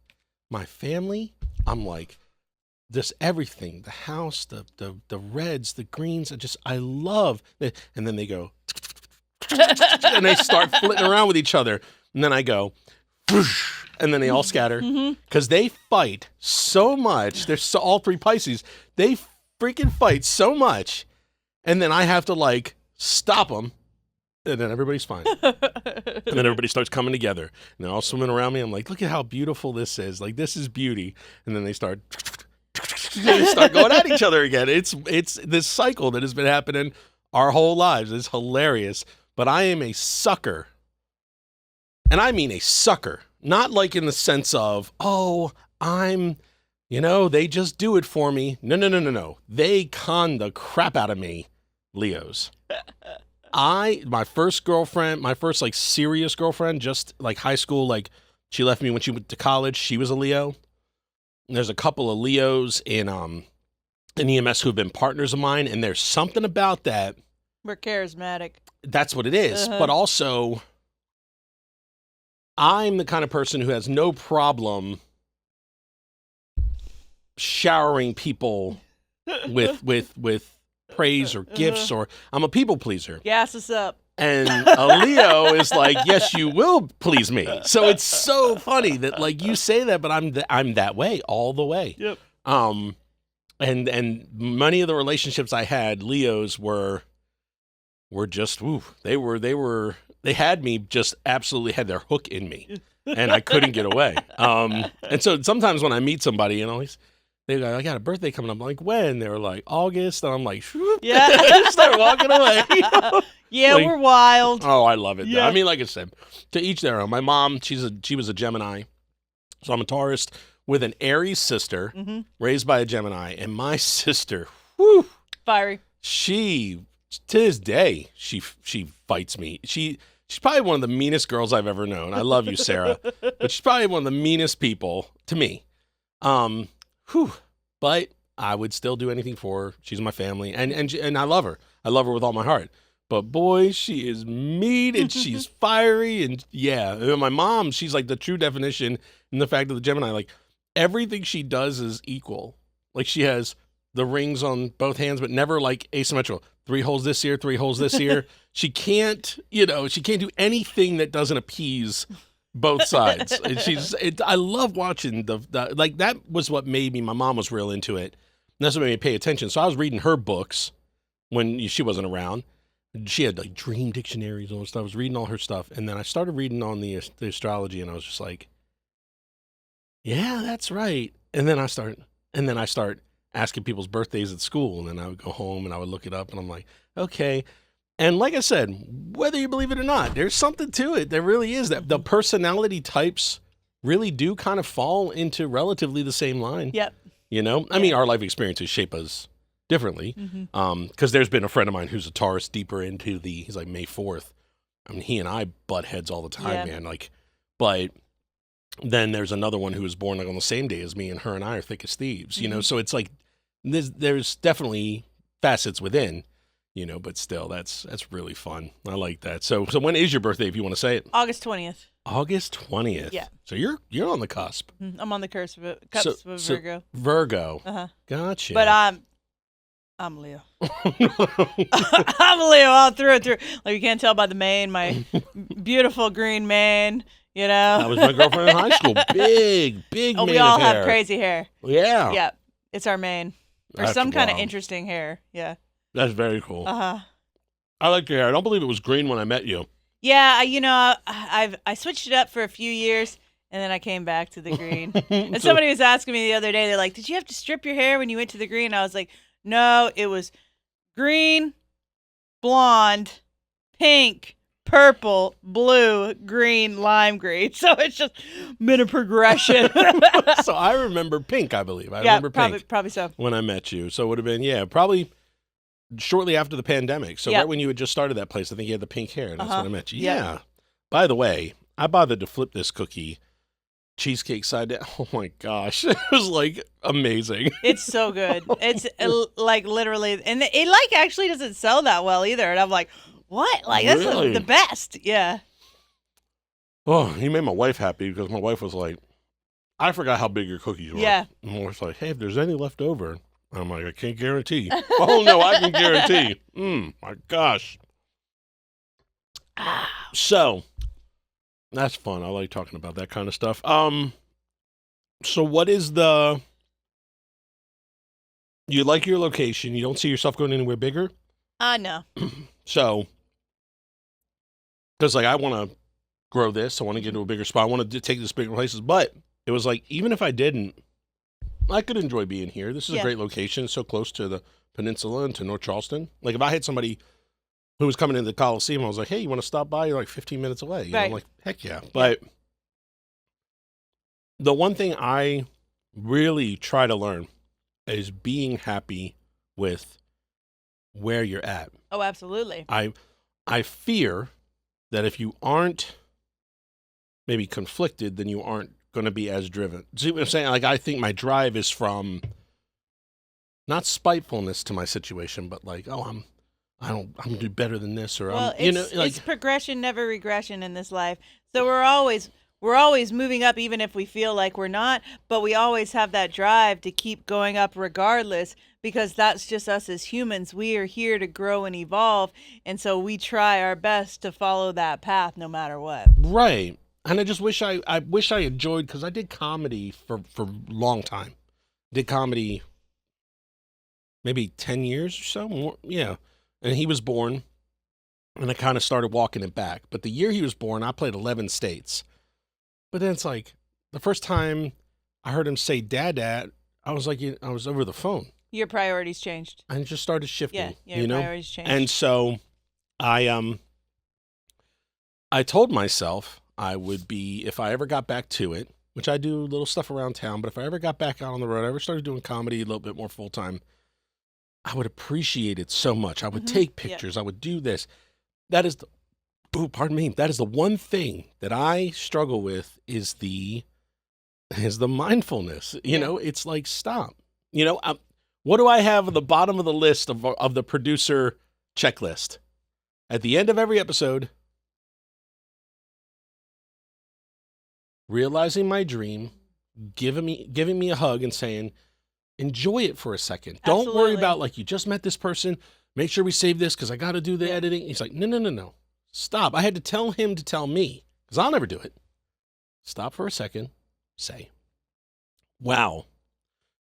My family, I'm like, just everything. The house, the reds, the greens, I love. And then they go, and they start flitting around with each other. And then I go, and then they all scatter. Because they fight so much. They're all 3 Pisces. They freaking fight so much. And then I have to like stop them. And then everybody's fine. And then everybody starts coming together. And they're all swimming around me. I'm like, look at how beautiful this is. Like, this is beauty. And then they start going at each other again. It's this cycle that has been happening our whole lives. It's hilarious. But I am a sucker. And I mean a sucker. Not like in the sense of, oh, they just do it for me. No. They con the crap out of me, Leos. My first like serious girlfriend, just like high school, like she left me when she went to college. She was a Leo. And there's a couple of Leos in EMS who have been partners of mine. And there's something about that. We're charismatic. That's what it is. But also, I'm the kind of person who has no problem showering people with praise or gifts, or I'm a people pleaser. Gas us up. And a Leo is like, yes, you will please me. So it's so funny that like you say that, but I'm that way all the way. Yep. And many of the relationships I had, Leos were just, they had me just absolutely had their hook in me, and I couldn't get away. And so sometimes when I meet somebody, they go, I got a birthday coming up. I'm like, when? They were like, August. And I'm like, yeah. Start walking away. Yeah, we're wild. Oh, I love it. Yeah. I mean, like I said, to each their own. My mom, she was a Gemini. So I'm a Taurus with an Aries sister, raised by a Gemini. And my sister, Fiery. she, to this day, she fights me. She's probably one of the meanest girls I've ever known. I love you, Sarah. But she's probably one of the meanest people to me. But I would still do anything for her. She's my family, and I love her. I love her with all my heart. But boy, she is mean and she's fiery, and yeah. And my mom, she's like the true definition in the fact of the Gemini. Like everything she does is equal. Like she has the rings on both hands, but never like asymmetrical. 3 holes this year, 3 holes this year. She can't do anything that doesn't appease both sides. And I love watching the like that was what made me. My mom was real into it. And that's what made me pay attention. So I was reading her books when she wasn't around. She had like dream dictionaries and all stuff. I was reading all her stuff, and then I started reading on the astrology, and I was just like, yeah, that's right. And then I start asking people's birthdays at school, and then I would go home and I would look it up, and I'm like, okay. And like I said, whether you believe it or not, there's something to it. There really is. That the personality types really do kind of fall into relatively the same line. Yep. I mean, our life experiences shape us differently. Because there's been a friend of mine who's a Taurus deeper into he's like May 4th. I mean, he and I butt heads all the time, man. Like, but then there's another one who was born like on the same day as me, and her and I are thick as thieves, So it's like, there's definitely facets within. But still, that's really fun. I like that. So when is your birthday, if you want to say it? August 20th. August 20th. Yeah. So you're on the cusp. I'm on the cusp of So Virgo. Virgo. Uh-huh. Gotcha. But I'm a Leo. I'm a Leo all through and through. Like, you can't tell by the mane, my beautiful green mane, you know? That was my girlfriend in high school. Big Oh, mane we all of have hair. crazy hair. Yeah. Yeah, it's our mane. Or That's some kind of wild. interesting hair. Yeah. That's very cool. Uh-huh. I like your hair. I don't believe it was green when I met you. Yeah, I switched it up for a few years, and then I came back to the green. And somebody was asking me the other day, they're like, did you have to strip your hair when you went to the green? I was like, no, it was green, blonde, pink, purple, blue, green, lime green. So it's just been a progression. So I remember pink, I believe. I remember pink probably so. when I met you. So it would have been, probably shortly after the pandemic. So right when you had just started that place, I think you had the pink hair. And that's when I met you. Yeah. By the way, I bothered to flip this cookie cheesecake side down. Oh my gosh. It was like amazing. It's so good. It's like literally, and it like actually doesn't sell that well either. And I'm like, what? Like, that's Really? the best. Yeah. Oh, you made my wife happy because my wife was like, I forgot how big your cookies were. Yeah. And my wife's like, hey, if there's any left over, I'm like, I can't guarantee. Oh, no, I can guarantee. My gosh. So, that's fun. I like talking about that kind of stuff. So what is you like your location. You don't see yourself going anywhere bigger? No. So, because like I want to grow this. I want to get into a bigger spot. I want to take this bigger places. But it was like, even if I didn't, I could enjoy being here. This is a great location. It's so close to the peninsula and to North Charleston. Like if I had somebody who was coming into the Coliseum, I was like, hey, you want to stop by? You're like 15 minutes away. You know, I'm like, heck yeah. But the one thing I really try to learn is being happy with where you're at. Oh, absolutely. I fear that if you aren't maybe conflicted, then you aren't going to be as driven. See what I'm saying? Like, I think my drive is from not spitefulness to my situation, but like, oh, I'm gonna do better than this, or well, it's it's progression, never regression in this life. So we're always moving up, even if we feel like we're not. But we always have that drive to keep going up, regardless, because that's just us as humans. We are here to grow and evolve, and so we try our best to follow that path, no matter what. Right. And I just wish I enjoyed, because I did comedy for a long time. Did comedy maybe 10 years or so more. Yeah. And he was born, and I kind of started walking it back. But the year he was born, I played 11 states. But then it's like, the first time I heard him say dad, I was like, I was over the phone. Your priorities changed. And it just started shifting. Yeah, your priorities changed. And so I told myself I would be, if I ever got back to it, which I do little stuff around town, but if I ever got back out on the road, I ever started doing comedy a little bit more full time, I would appreciate it so much. I would take pictures. I would do this. That is that is the one thing that I struggle with is the mindfulness. You know, it's like, stop. You know, what do I have at the bottom of the list of the producer checklist? At the end of every episode, realizing my dream, giving me a hug and saying, enjoy it for a second. Absolutely. Don't worry about, like, you just met this person. Make sure we save this because I got to do the editing. He's like, no. Stop. I had to tell him to tell me because I'll never do it. Stop for a second. Say, wow,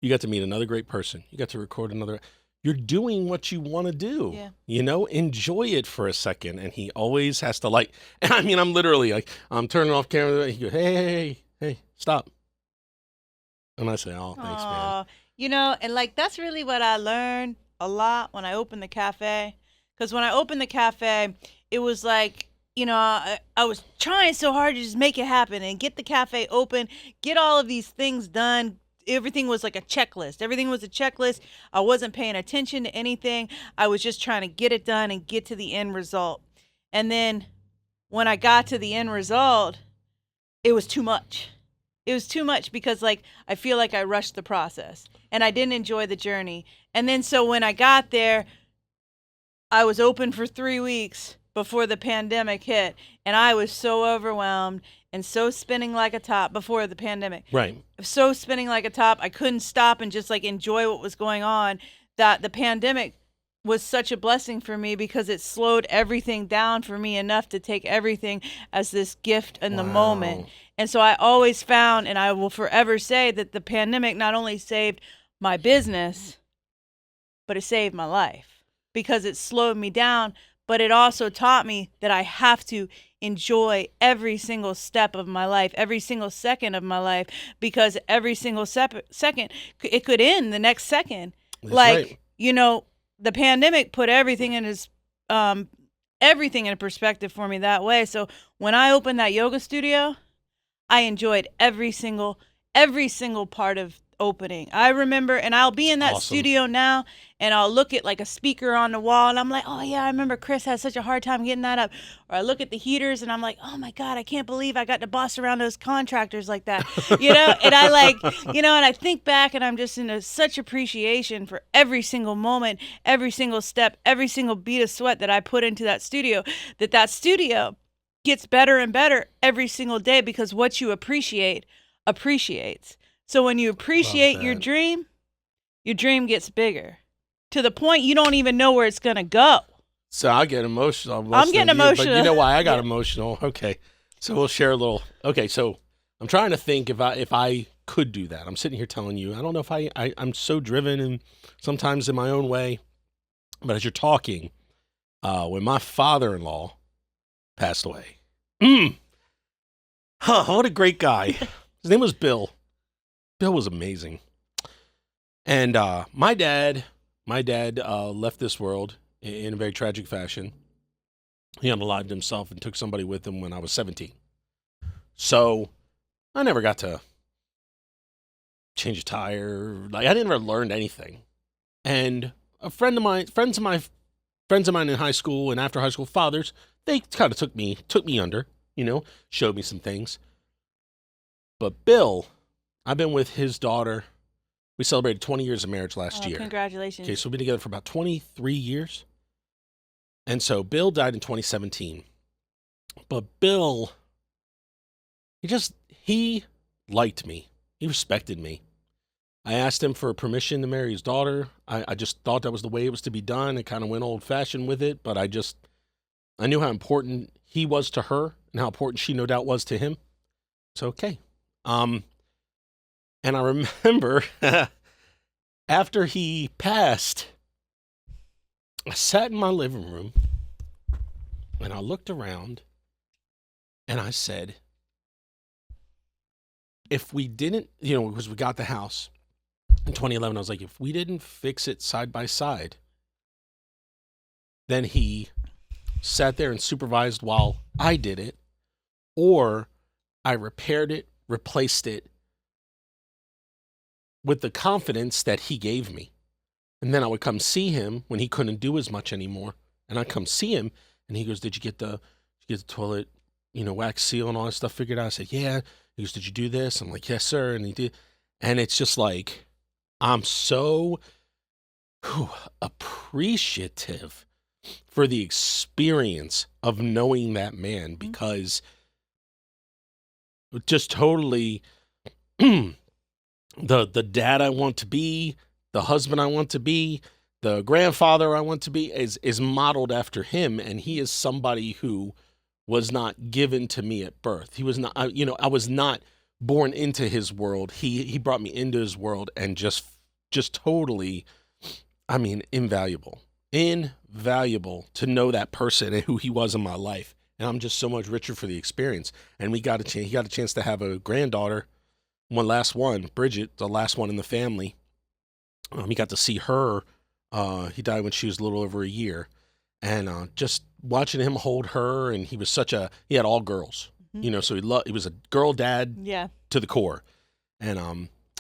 you got to meet another great person. You got to record another. You're doing what you want to do. Yeah. You know, enjoy it for a second. And he always has to, like, I mean, I'm literally like, I'm turning off camera. He goes, hey, stop. And I say, oh, thanks, man. You know, and like, that's really what I learned a lot when I opened the cafe. Because when I opened the cafe, it was like, you know, I was trying so hard to just make it happen and get the cafe open, get all of these things done. Everything was like a checklist. Everything was a checklist. I wasn't paying attention to anything. I was just trying to get it done and get to the end result. And then when I got to the end result, it was too much. It was too much because, like, I feel like I rushed the process and I didn't enjoy the journey. And then so when I got there, I was open for 3 weeks before the pandemic hit, and I was so overwhelmed and so spinning like a top before the pandemic. Right. So spinning like a top. I couldn't stop and just like enjoy what was going on. that the pandemic was such a blessing for me because it slowed everything down for me enough to take everything as this gift in the moment. And so I always found, and I will forever say, that the pandemic not only saved my business, but it saved my life because it slowed me down. But it also taught me that I have to enjoy every single step of my life, every single second of my life, because every single second, it could end the next second. That's like, right. you know, the pandemic put everything in perspective for me that way. So when I opened that yoga studio, I enjoyed every single part of opening. I remember, and I'll be in that Awesome. studio now, and I'll look at like a speaker on the wall, and I'm like, oh yeah, I remember Chris had such a hard time getting that up. Or I look at the heaters, and I'm like, oh my God, I can't believe I got to boss around those contractors like that, you know. And I like, you know, and I think back, and I'm just in such appreciation for every single moment, every single step, every single bead of sweat that I put into that studio. That studio gets better and better every single day because what you appreciate appreciates. So when you appreciate your dream gets bigger to the point you don't even know where it's going to go. So I get emotional. I'm getting emotional. But you know why I got emotional? Okay. So we'll share a little. Okay. So I'm trying to think if I could do that. I'm sitting here telling you, I don't know if I'm so driven and sometimes in my own way, but as you're talking, when my father-in-law passed away, what a great guy. His name was Bill. Bill was amazing. And my dad left this world in a very tragic fashion. He unalived himself and took somebody with him when I was 17. So I never got to change a tire. Like I never learned anything. And friends of mine in high school and after high school, fathers, they kind of took me under, you know, showed me some things. But Bill, I've been with his daughter. We celebrated 20 years of marriage last year. Congratulations. Okay, so we've been together for about 23 years. And so Bill died in 2017. But Bill, he liked me. He respected me. I asked him for permission to marry his daughter. I just thought that was the way it was to be done. I kind of went old-fashioned with it, but I knew how important he was to her and how important she no doubt was to him. So, okay. And I remember after he passed, I sat in my living room and I looked around and I said, if we didn't, you know, because we got the house in 2011, I was like, if we didn't fix it side by side, then he sat there and supervised while I did it, or I repaired it, replaced it, with the confidence that he gave me. And then I would come see him when he couldn't do as much anymore. And I'd come see him and he goes, did you get the toilet, you know, wax seal and all that stuff figured out? I said, yeah. He goes, did you do this? I'm like, yes, sir. And he did. And it's just like, I'm so appreciative for the experience of knowing that man because just totally the dad I want to be, the husband I want to be, the grandfather I want to be is modeled after him. And he is somebody who was not given to me at birth. He was not, I was not born into his world. He brought me into his world and just totally, I mean, invaluable to know that person and who he was in my life. And I'm just so much richer for the experience. And he got a chance to have a granddaughter. Bridget, the last one in the family. He got to see her. He died when she was a little over a year. And just watching him hold her, and he had all girls, you know, so he was a girl dad to the core. And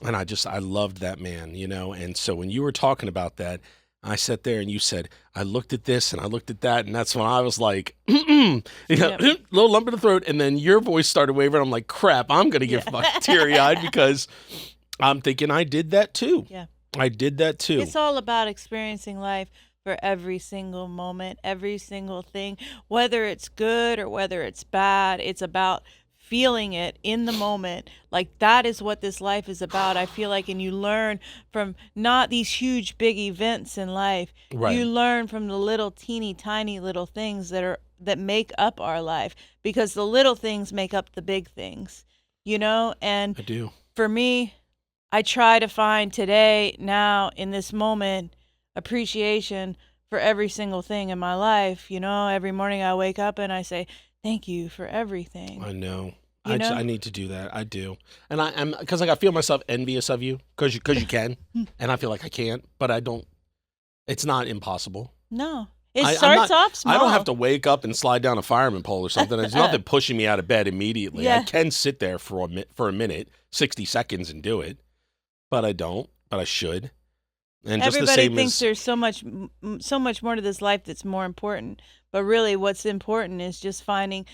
I loved that man, you know. And so when you were talking about that, I sat there and you said, I looked at this and I looked at that. And that's when I was like, little lump in the throat. And then your voice started wavering. I'm like, crap, I'm going to get fucking teary-eyed because I'm thinking I did that too. Yeah. I did that too. It's all about experiencing life for every single moment, every single thing, whether it's good or whether it's bad. It's about feeling it in the moment. Like, that is what this life is about, I feel like. And you learn from not these huge, big events in life. Right. You learn from the little, teeny, tiny little things that make up our life, because the little things make up the big things, And I do. For me, I try to find today, now, in this moment, appreciation for every single thing in my life. Every morning I wake up and I say, thank you for everything. I know. You know? I need to do that. I do. And I'm because I feel myself envious of you because you can, and I feel like I can't, but I don't. It's not impossible. No. It I'm starts not- off small. I don't have to wake up and slide down a fireman pole or something. There's nothing pushing me out of bed immediately. Yeah. I can sit there for a minute, 60 seconds, and do it, but I don't. But I should. And just the Everybody same thinks as there's so much more to this life that's more important. But really, what's important is just finding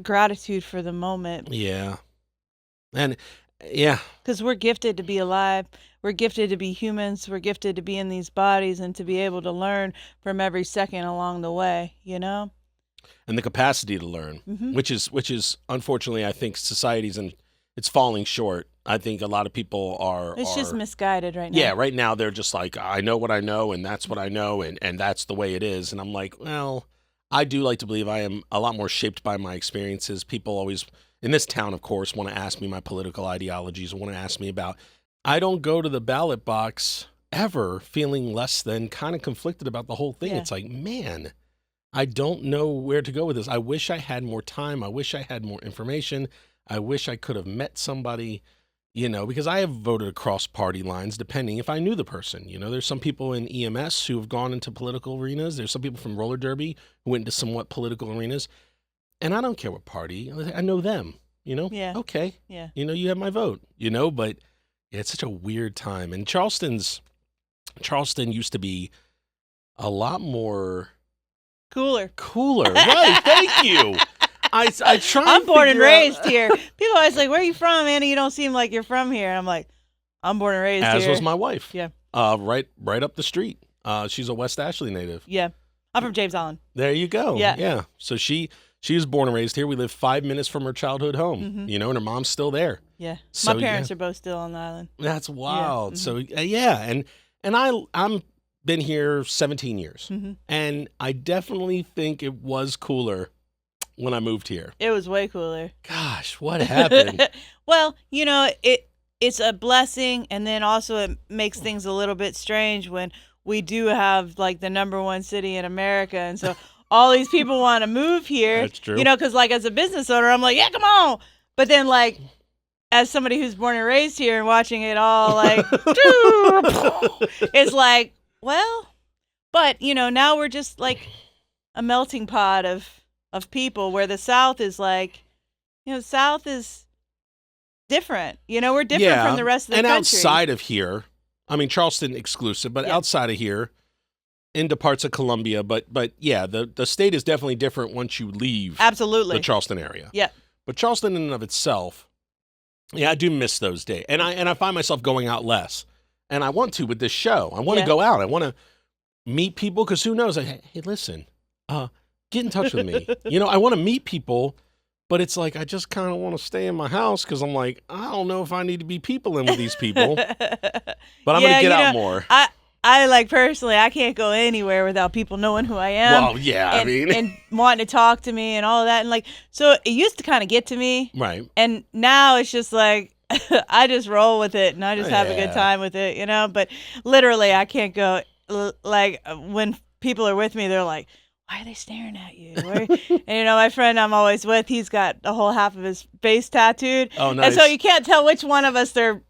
gratitude for the moment. yeah, and yeah, Because we're gifted to be alive. We're gifted to be humans. We're gifted to be in these bodies and to be able to learn from every second along the way, and the capacity to learn, Mhm. which is unfortunately, I think it's falling short. I think a lot of people are. It's just misguided right now. Yeah, right now they're just like, I know what I know, and that's what I know, and that's the way it is. And I'm like, well, I do like to believe I am a lot more shaped by my experiences. People always, in this town, of course, want to ask me my political ideologies, want to ask me about. I don't go to the ballot box ever feeling less than kind of conflicted about the whole thing. Yeah. It's like, man, I don't know where to go with this. I wish I had more time. I wish I had more information. I wish I could have met somebody. Because I have voted across party lines, depending if I knew the person. There's some people in EMS who have gone into political arenas. There's some people from roller derby who went into somewhat political arenas. And I don't care what party. I know them, Yeah. Okay. Yeah. You have my vote, but yeah, it's such a weird time. And Charleston used to be a lot more Cooler. Right. Thank you. I try. I'm born and figure out- raised here. People always like, where are you from, Annie? You don't seem like you're from here. I'm like, I'm born and raised As here. was my wife. Yeah. Right up the street. She's a West Ashley native. Yeah. I'm from James Island. There you go. Yeah. Yeah. So she was born and raised here. We live 5 minutes from her childhood home, Mhm. and her mom's still there. Yeah. So, My parents are both still on the island. That's wild. Mhm. So yeah. And I'm been here 17 years, Mhm. and I definitely think it was cooler when I moved here. It was way cooler. Gosh, what happened? Well, it's a blessing, and then also it makes things a little bit strange when we do have like the #1 city in America, and so all these people want to move here. That's true. Because like as a business owner, I'm like, yeah, come on. But then like as somebody who's born and raised here and watching it all like, it's like, well, but now we're just like a melting pot of people, where the South is like, South is different. We're different from the rest of the and country. outside of here, I mean Charleston exclusive, but Yeah. outside of here, into parts of Columbia, but yeah, the state is definitely different once you leave Absolutely. the Charleston area. Yeah. But Charleston in and of itself, yeah, I do miss those days, and I find myself going out less, and I want to with this show. I want to Yeah. go out. I want to meet people, because who knows? Hey, listen, get in touch with me. I want to meet people. But it's like, I just kind of want to stay in my house, because I'm like, I don't know if I need to be peopling with these people. But I'm going to get out more. I like personally, I can't go anywhere without people knowing who I am. Well, yeah, and wanting to talk to me and all of that. And like, so it used to kind of get to me. Right. And now it's just like, I just roll with it and I just have a good Yeah. time with it, But literally, I can't go, like, when people are with me, they're like, why are they staring at you? And my friend I'm always with, he's got the whole half of his face tattooed. Oh, nice. And so you can't tell which one of us they're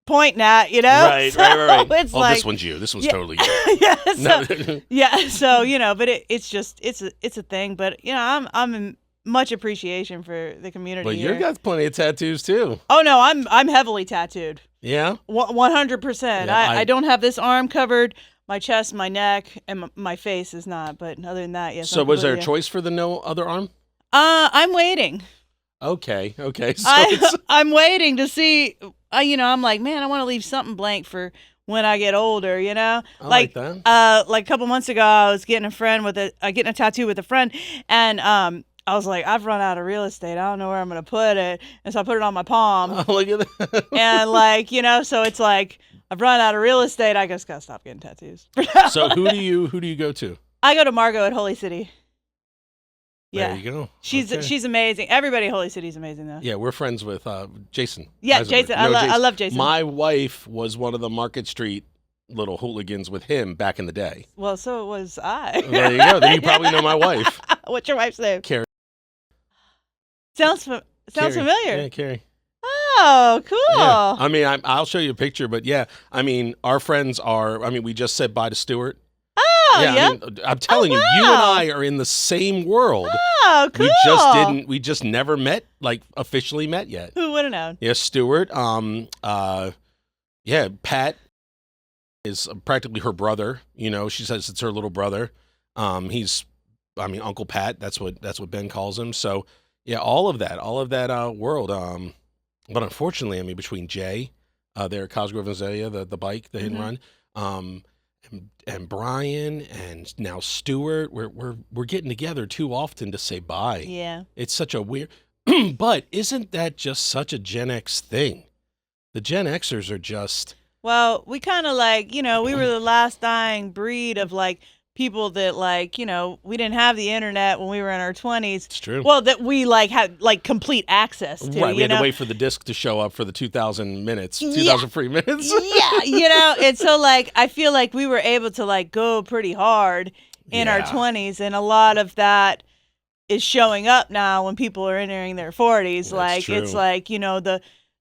pointing at, Right, So right. It's Oh, like, this one's you. This one's Yeah. totally you. yeah, so, No. yeah, so but it's just it's a thing. But I'm in much appreciation for the community. But here. you got plenty of tattoos too. Oh no, I'm heavily tattooed. Yeah. 100%. Yeah, I don't have this arm covered. My chest, my neck, and my face is not. But other than that, yes. So I'm was there a completely- choice for the no other arm? I'm waiting. Okay. So it's, I'm waiting to see. I'm like, man, I want to leave something blank for when I get older. I like that. Like a couple months ago, I was getting a tattoo with a friend, and I was like, I've run out of real estate. I don't know where I'm going to put it. And so I put it on my palm. Oh, look at that. And like, so it's like, I've run out of real estate. I just got to stop getting tattoos. So who do you go to? I go to Margot at Holy City. Yeah. There you go. She's amazing. Everybody at Holy City is amazing, though. Yeah, we're friends with Jason. Yeah, Eisenberg. Jason. I love Jason. My wife was one of the Market Street little hooligans with him back in the day. Well, so was I. There you go. Then you probably know my wife. What's your wife's name? Carrie. Sounds Carrie. familiar. Yeah, Carrie. Oh, cool. Yeah. I mean, I'll show you a picture, but yeah, I mean, our friends are. I mean, we just said bye to Stuart. Oh, yeah. yep. I mean, I'm telling you, you and I are in the same world. Oh, cool. We just never met, like officially met yet. Who would have known? Yeah, Stuart. Yeah, Pat is practically her brother. She says it's her little brother. Uncle Pat. That's what Ben calls him. So yeah, all of that world. But unfortunately, I mean, between Jay, there at Cosgrove and Azalea, the bike, the hit and run, and Brian, and now Stuart, we're getting together too often to say bye. Yeah, it's such a weird. But isn't that just such a Gen X thing? The Gen Xers are just. Well, we kind of like, we were the last dying breed of like people that like, we didn't have the internet when we were in our 20s. It's true. Well, that we like had like complete access to. Right, we had to wait for the disc to show up for the 2,000 minutes, 2,000 free minutes. Yeah, and so like I feel like we were able to like go pretty hard in our 20s, and a lot of that is showing up now when people are entering their 40s. Like true. It's like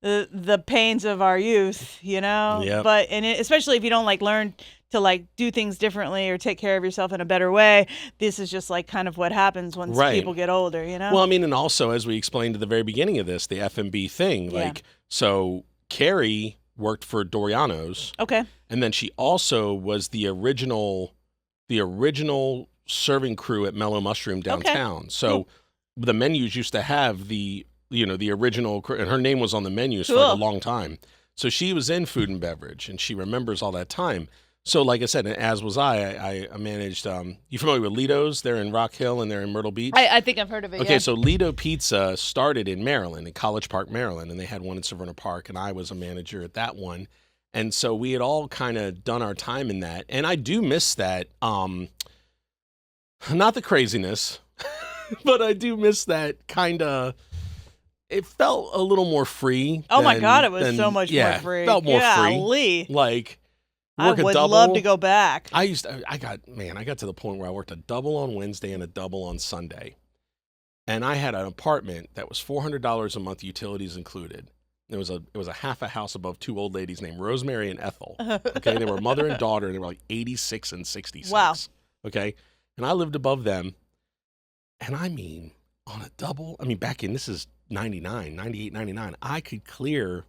the pains of our youth, Yep. But especially if you don't like learn to like do things differently or take care of yourself in a better way, this is just like kind of what happens once people get older, Well, I mean, and also as we explained at the very beginning of this, the F&B thing, like so Carrie worked for Doriano's. Okay. And then she also was the original serving crew at Mellow Mushroom downtown. Okay. So the menus used to have the original, and her name was on the menus for a long time. So she was in food and beverage, and she remembers all that time. So like I said, as was I managed, you familiar with Lido's? They're in Rock Hill and they're in Myrtle Beach. I think I've heard of it, Okay, so Lido Pizza started in Maryland, in College Park, Maryland, and they had one in Severna Park, and I was a manager at that one. And so we had all kind of done our time in that. And I do miss that, not the craziness, but I do miss that kind of... It felt a little more free. Oh my God, it was so much more free. Felt more free. Like I would love to go back. I got to the point where I worked a double on Wednesday and a double on Sunday. And I had an apartment that was $400 a month, utilities included. It was a half a house above two old ladies named Rosemary and Ethel. Okay, they were mother and daughter, and they were like 86 and 66. Wow. Okay, and I lived above them. And I mean, on a double, back in, this is 98, 99, I could clear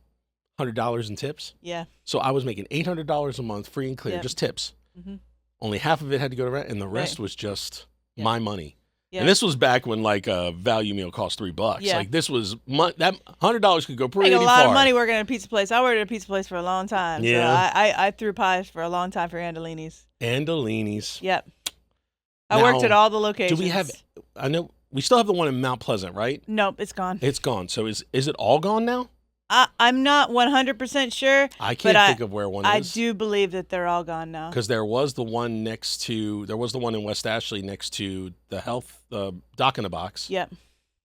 $100 in tips. Yeah. So I was making $800 a month free and clear, just tips. Mm-hmm. Only half of it had to go to rent, and the rest was just my money. Yeah. And this was back when like a value meal cost $3. Yeah. Like this was that $100 could go pretty far. A lot of money working at a pizza place. I worked at a pizza place for a long time. Yeah. So I threw pies for a long time for Andolini's. Yep. I worked at all the locations. Do we have? I know. We still have the one in Mount Pleasant, right? Nope, it's gone. It's gone. So is it all gone now? I'm not 100% sure. I can't think of where one is. I do believe that they're all gone now. Because there was the one in West Ashley next to the Dock in a Box. Yep.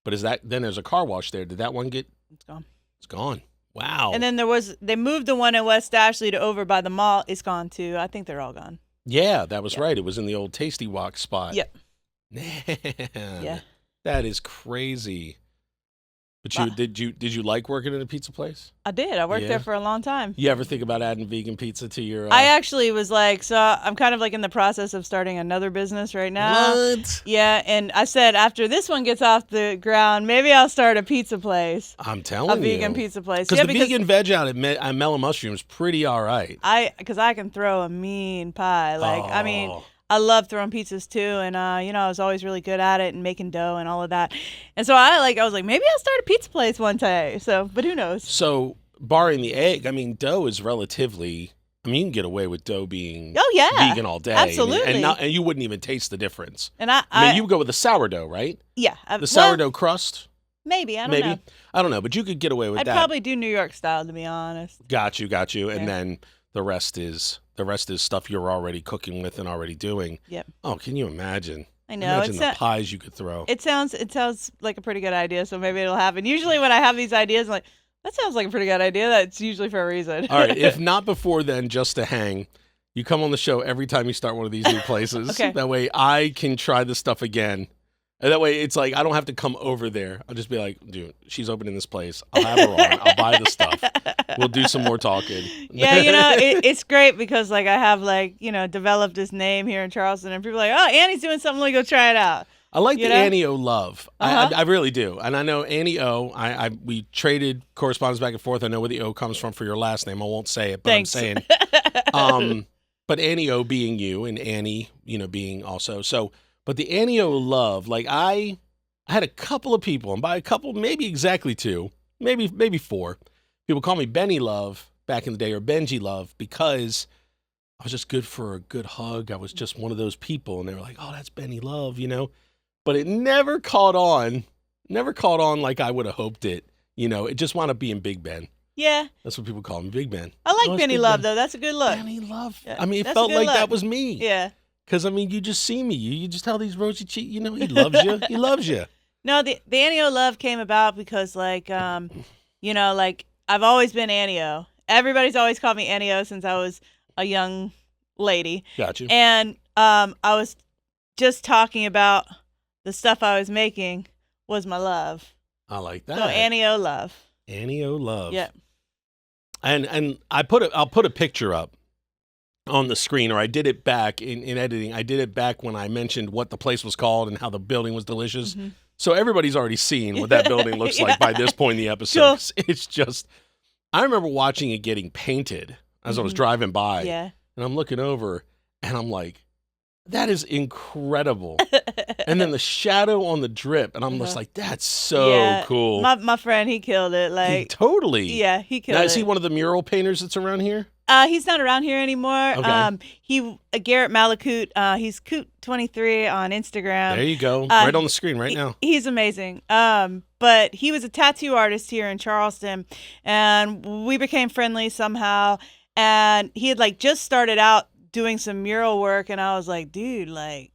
But then there's a car wash there. Did that one get? It's gone. It's gone. Wow. And then they moved the one in West Ashley to over by the mall. It's gone too. I think they're all gone. Yeah, that was right. It was in the old Tasty Walk spot. Yep. Man. Yeah. That is crazy. But did you like working at a pizza place? I did. I worked there for a long time. You ever think about adding vegan pizza to your... I actually was like, so I'm kind of like in the process of starting another business right now. What? Yeah, and I said after this one gets off the ground, maybe I'll start a pizza place. I'm telling you. A vegan pizza place. Because the vegan veg out at Mellow Mushroom is pretty all right. Because I can throw a mean pie. I love throwing pizzas too, and I was always really good at it and making dough and all of that. And so I was like, maybe I'll start a pizza place one day. So, but who knows? So, barring the egg, dough is relatively I mean, you can get away with dough being vegan all day. Absolutely. And you wouldn't even taste the difference. And I mean, you would go with the sourdough, right? Yeah. The sourdough crust? Maybe. I don't know. I don't know, but you could get away with I'd that. probably do New York style, to be honest. Got you. Yeah. And then the rest is stuff you're already cooking with and already doing. Yep. Oh, can you imagine? I know. Imagine the pies you could throw. It sounds like a pretty good idea, so maybe it'll happen. Usually when I have these ideas, I'm like, that sounds like a pretty good idea. That's usually for a reason. All right. If not before then, just to hang, you come on the show every time you start one of these new places. Okay. That way I can try this stuff again. And that way it's like I don't have to come over there. I'll just be like, dude, she's opening this place. I'll have her on. I'll buy the stuff. We'll do some more talking. Yeah, it's great because I have developed this name here in Charleston, and people are like, oh, Annie's doing something. Let me go try it out. I like the Annie O love. Uh-huh. I really do. And I know Annie O, we traded correspondence back and forth. I know where the O comes from for your last name. I won't say it, but Thanks. I'm saying. But Annie O being you and Annie, being also. So, but the Annie O love, I had a couple of people, and by a couple, maybe exactly two, maybe four. People call me Benny Love back in the day, or Benji Love, because I was just good for a good hug. I was just one of those people, and they were like, oh, that's Benny Love, But it never caught on like I would have hoped it. It just wound up being Big Ben. Yeah. That's what people call him, Big Ben. I like Benny Love, though. That's a good look. Benny Love. Yeah, I mean, it felt like that was me. Yeah. Because, you just see me. You just tell these rosy cheeks, he loves you. He loves you. No, the Annie O love came about because, I've always been Annie O. Everybody's always called me Annie O since I was a young lady. Got you. And I was just talking about the stuff I was making was my love. I like that. So Annie O love. Annie O love. Yeah. And I'll put a picture up on the screen, or I did it back in editing. I did it back when I mentioned what the place was called and how the building was delicious. Mm-hmm. So everybody's already seen what that building looks like by this point in the episode. Cool. It's just, I remember watching it getting painted as I was driving by. Yeah. And I'm looking over and I'm like, that is incredible. And then the shadow on the drip, and I'm just like, that's so cool. My friend, he killed it. Totally. Yeah, he killed it. Now, is he one of the mural painters that's around here? He's not around here anymore. Okay. Garrett Malakut, he's Coot 23 on Instagram. There you go. Right on the screen right now. He's amazing. But he was a tattoo artist here in Charleston, and we became friendly somehow. And he had just started out doing some mural work, and I was like, dude, I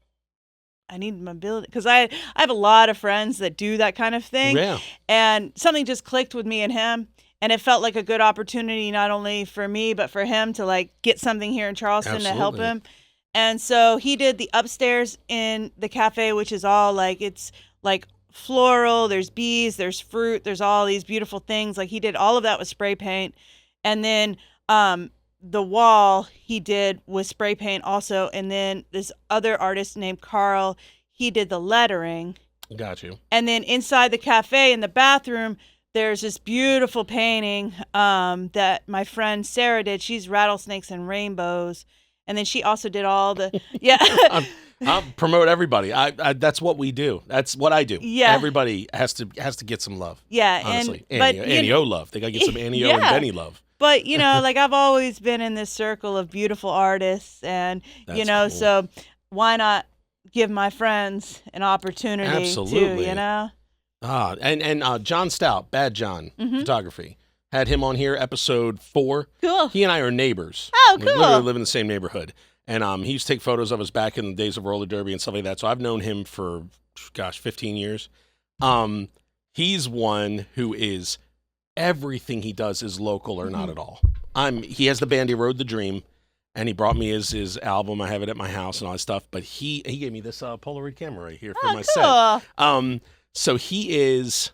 need my building, because I have a lot of friends that do that kind of thing. Yeah. And something just clicked with me and him. And it felt like a good opportunity, not only for me, but for him to get something here in Charleston to help him. And so he did the upstairs in the cafe, which is all it's floral. There's bees, there's fruit, there's all these beautiful things. He did all of that with spray paint. And then the wall he did with spray paint also. And then this other artist named Carl, he did the lettering. Got you. And then inside the cafe in the bathroom, there's this beautiful painting that my friend Sarah did. She's rattlesnakes and rainbows. And then she also did all the, I'll promote everybody. That's what we do. That's what I do. Yeah. Everybody has to get some love. Yeah. Honestly. But Annie O love. They got to get some Annie O and Benny love. But, I've always been in this circle of beautiful artists. And, cool. So why not give my friends an opportunity Absolutely. too, And John Stout, Bad John Photography, had him on here, episode 4. Cool. He and I are neighbors. Oh, cool. We literally live in the same neighborhood. And he used to take photos of us back in the days of roller derby and stuff like that. So I've known him for, 15 years. He's one who is, everything he does is local or not at all. He has the band, he Rode the Dream. And he brought me his album. I have it at my house and all that stuff. But he gave me this Polaroid camera right here for my set. So he is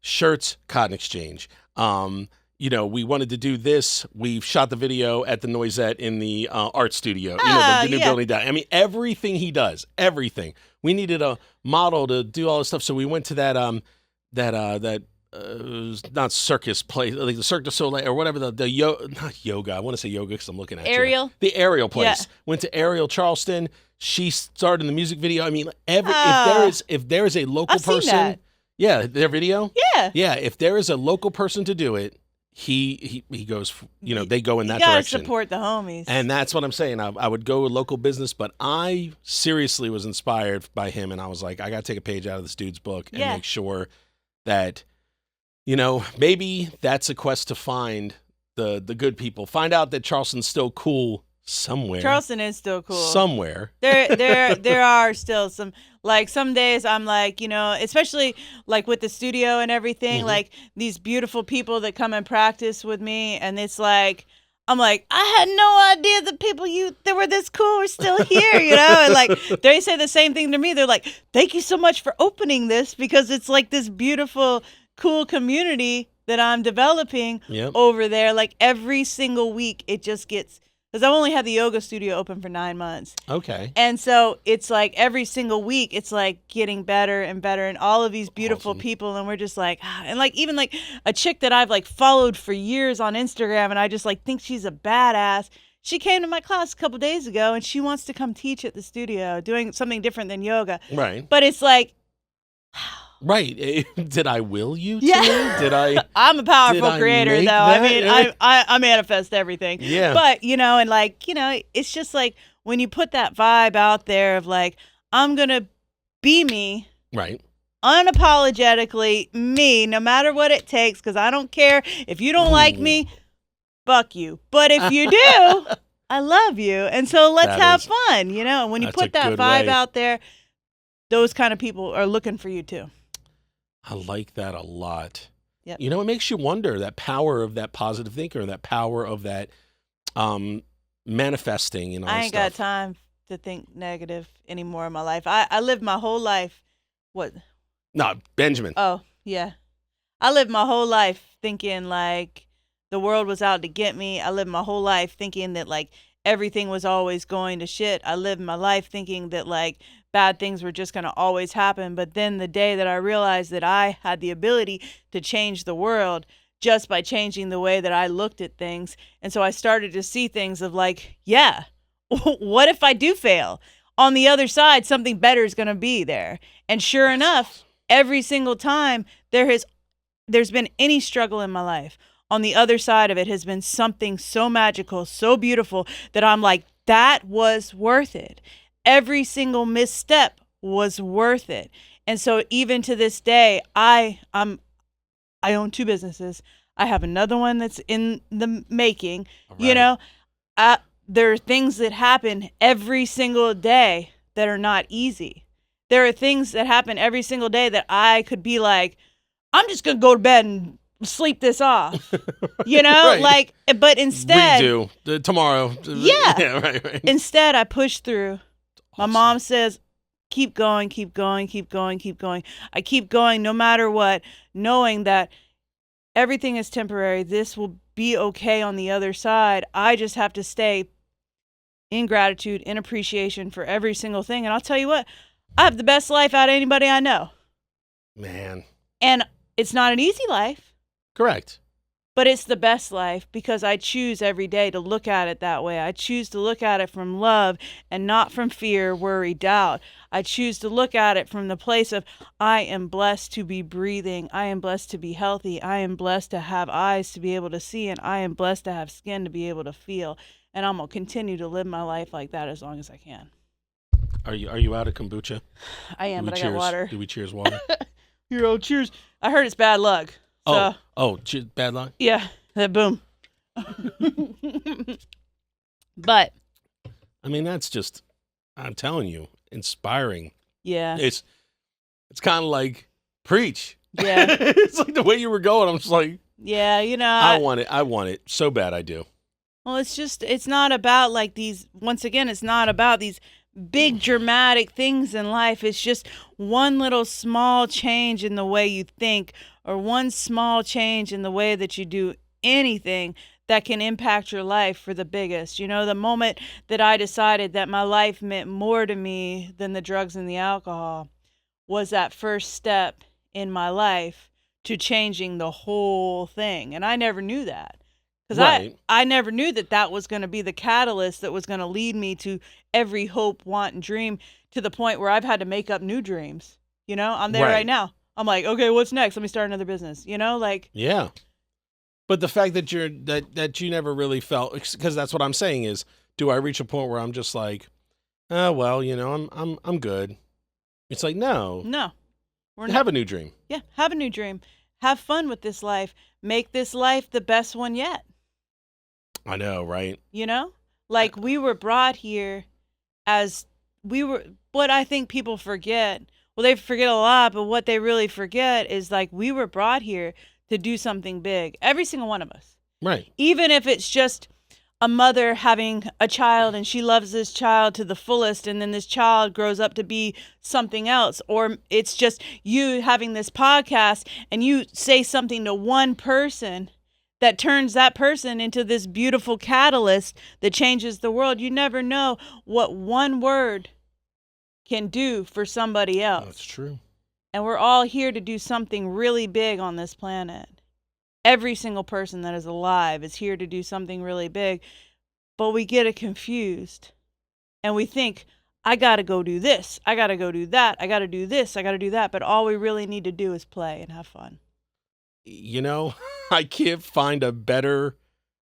shirts, cotton exchange. We wanted to do this. We shot the video at the Noisette in the art studio. The new building down. I mean, everything he does, everything. We needed a model to do all this stuff. So we went to that not circus place, like the Cirque du Soleil or whatever, not yoga. I want to say yoga because I'm looking at Ariel. The Ariel place. Yeah. Went to Ariel, Charleston. She starred in the music video. I mean, if there is a local person, seen that. Yeah, their video. Yeah. Yeah, if there is a local person to do it, he goes, they go in that you gotta direction. support the homies. And that's what I'm saying. I would go with local business, but I seriously was inspired by him, and I was like, I got to take a page out of this dude's book and make sure that, maybe that's a quest to find the good people. Find out that Charleston's still cool somewhere. Charleston is still cool. Somewhere. There are still some, like, some days I'm like, especially like with the studio and everything, like these beautiful people that come and practice with me, and it's like, I'm like, I had no idea the people that were this cool were still here, and like they say the same thing to me. They're like, thank you so much for opening this, because it's like this beautiful, cool community that I'm developing over there. Like every single week it just gets, because I've only had the yoga studio open for 9 months. Okay. And so it's like every single week it's like getting better and better, and all of these beautiful people, and we're just like, and like even like a chick that I've like followed for years on Instagram, and I just like think she's a badass. She came to my class a couple days ago, and she wants to come teach at the studio doing something different than yoga. Right. But it's like, right. Did I will you to? Yeah. Did I? I'm a powerful creator, though. That? I mean, I manifest everything. Yeah. But, and like, it's just like when you put that vibe out there of like, I'm going to be me. Right. Unapologetically me, no matter what it takes, because I don't care. If you don't like me, fuck you. But if you do, I love you. And so let's have fun, And when you put that vibe out there, those kind of people are looking for you too. I like that a lot. Yep. It makes you wonder that power of that positive thinker, that power of that manifesting, I ain't got time to think negative anymore in my life. I lived my whole life. What? No, Benjamin. Oh, yeah. I lived my whole life thinking like the world was out to get me. I lived my whole life thinking that like everything was always going to shit. I lived my life thinking that like bad things were just going to always happen. But then the day that I realized that I had the ability to change the world just by changing the way that I looked at things. And so I started to see things of like, yeah, what if I do fail? On the other side, something better is going to be there. And sure enough, every single time there's been any struggle in my life, on the other side of it has been something so magical, so beautiful that I'm like, that was worth it. Every single misstep was worth it. And so even to this day, I own 2 businesses. I have another one that's in the making. Right. There are things that happen every single day that are not easy. There are things that happen every single day that I could be like, I'm just going to go to bed and sleep this off, right. Like, but instead. Redo tomorrow. Yeah. Right. Instead, I push through. Awesome. My mom says, keep going, keep going, keep going, keep going. I keep going no matter what, knowing that everything is temporary. This will be okay on the other side. I just have to stay in gratitude, in appreciation for every single thing. And I'll tell you what, I have the best life out of anybody I know. Man. And it's not an easy life. Correct. But it's the best life because I choose every day to look at it that way. I choose to look at it from love and not from fear, worry, doubt. I choose to look at it from the place of I am blessed to be breathing. I am blessed to be healthy. I am blessed to have eyes to be able to see, and I am blessed to have skin to be able to feel. And I'm going to continue to live my life like that as long as I can. Are you out of kombucha? I am, but I got water. Do we cheers water? Cheers. I heard it's bad luck. So, bad luck? Yeah, that boom. But I mean, that's just, I'm telling you, inspiring. Yeah. It's kind of like preach. Yeah. It's like the way you were going. I'm just like, yeah, I want it so bad. I do. Well, it's not about like these, once again, it's not about these big dramatic things in life. It's just one little small change in the way you think, or one small change in the way that you do anything that can impact your life for the biggest. The moment that I decided that my life meant more to me than the drugs and the alcohol was that first step in my life to changing the whole thing. And I never knew that. Because right. I never knew that was going to be the catalyst that was going to lead me to every hope, want, and dream, to the point where I've had to make up new dreams. I'm there right now. I'm like, okay, what's next? Let me start another business. Yeah. But the fact that that you never really felt, because that's what I'm saying is, do I reach a point where I'm just like, oh well, I'm good. It's like no, we're have a new dream. Yeah, have a new dream. Have fun with this life. Make this life the best one yet. I know, right? Like we were brought here as what I think people forget. Well, they forget a lot, but what they really forget is like we were brought here to do something big. Every single one of us. Right. Even if it's just a mother having a child and she loves this child to the fullest, and then this child grows up to be something else, or it's just you having this podcast and you say something to one person that turns that person into this beautiful catalyst that changes the world. You never know what one word can do for somebody else. That's true. And we're all here to do something really big on this planet. Every single person that is alive is here to do something really big, but we get it confused. And we think, I got to go do this. I got to go do that. I got to do this. I got to do that. But all we really need to do is play and have fun. I can't find a better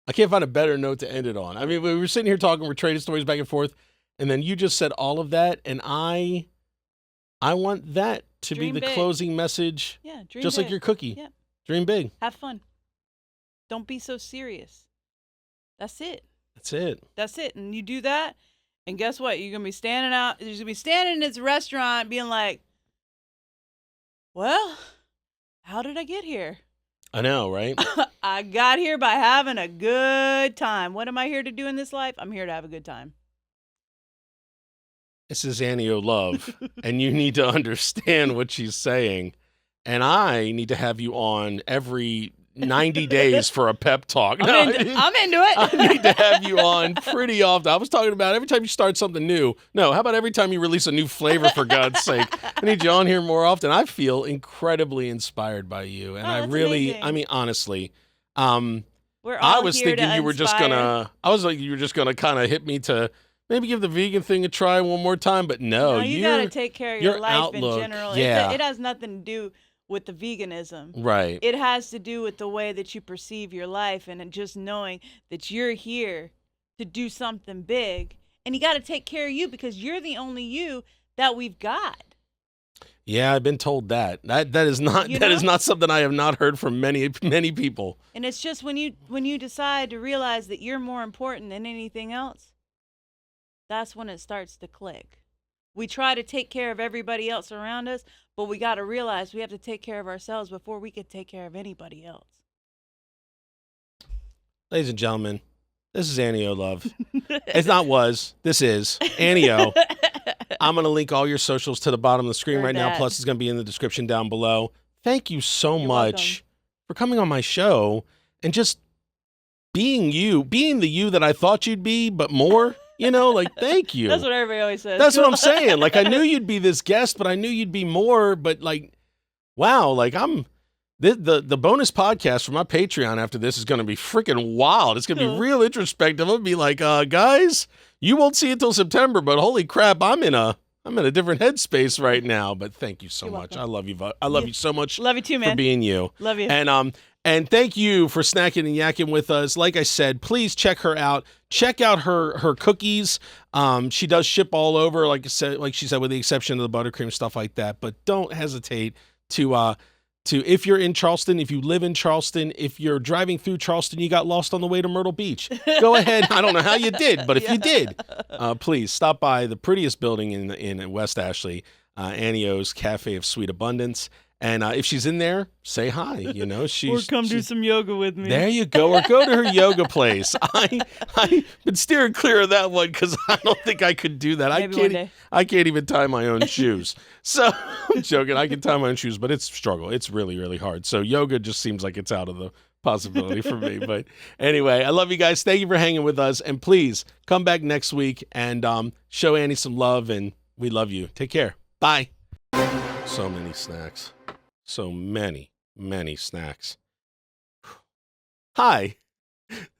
note to end it on. I mean, we were sitting here talking, we're trading stories back and forth, and then you just said all of that, and I want that to Dream be the big. Closing message. Yeah, dream just big. like your cookie. Yeah. Dream big. Have fun. Don't be so serious. That's it. That's it. And you do that, and guess what? You're going to be standing in this restaurant being like, well, how did I get here? I know, right? I got here by having a good time. What am I here to do in this life? I'm here to have a good time. This is Annie O'Love, and you need to understand what she's saying. And I need to have you on every 90 days for a pep talk. I'm into it. I need to have you on pretty often. I was talking about every time you start something new. No, how about every time you release a new flavor, for God's sake? I need you on here more often. I feel incredibly inspired by you. And I really, amazing. I mean, honestly, We're all I was here thinking to you were just inspire. gonna kind of hit me to maybe give the vegan thing a try one more time, but no, You got to take care of your life outlook, in general. yeah. It has nothing to do with the veganism. Right. It has to do with the way that you perceive your life, and just knowing that you're here to do something big, and you got to take care of you because you're the only you that we've got. Yeah, I've been told that. That is not is not something I have not heard from many people. And it's just when you decide to realize that you're more important than anything else, that's when it starts to click. We try to take care of everybody else around us, but we got to realize we have to take care of ourselves before we can take care of anybody else. Ladies and gentlemen, this is Annie O'Love. It's not was. This is Annie O. I'm going to link all your socials to the bottom of the screen right now. Plus, it's going to be in the description down below. Thank you so much for coming on my show and just being the you that I thought you'd be, but more. Thank you. That's what everybody always says. That's what I'm saying. Like, I knew you'd be this guest, but I knew you'd be more. But like, wow, like the bonus podcast for my Patreon after this is going to be freaking wild. It's going to be real introspective. I'll be like, guys, you won't see it till September, but holy crap, I'm in a different headspace right now. But thank you so much. Welcome. I love you. I love you so much. Love you too, man. For being you. Love you. And thank you for snacking and yakking with us. Like I said, please check her out. Check out her cookies. She does ship all over, like she said, with the exception of the buttercream, stuff like that. But don't hesitate to if you're in Charleston, if you live in Charleston, if you're driving through Charleston, you got lost on the way to Myrtle Beach. Go ahead. I don't know how you did, but if you did, please stop by the prettiest building in West Ashley, Annie O's Cafe of Sweet Abundance. And if she's in there, say hi. Or come do some yoga with me. There you go. Or go to her yoga place. I've been steering clear of that one because I don't think I could do that. Maybe one day. I can't even tie my own shoes. So I'm joking. I can tie my own shoes, but it's a struggle. It's really, really hard. So yoga just seems like it's out of the possibility for me. But anyway, I love you guys. Thank you for hanging with us. And please come back next week and show Annie some love. And we love you. Take care. Bye. So many snacks. So many snacks. Hi.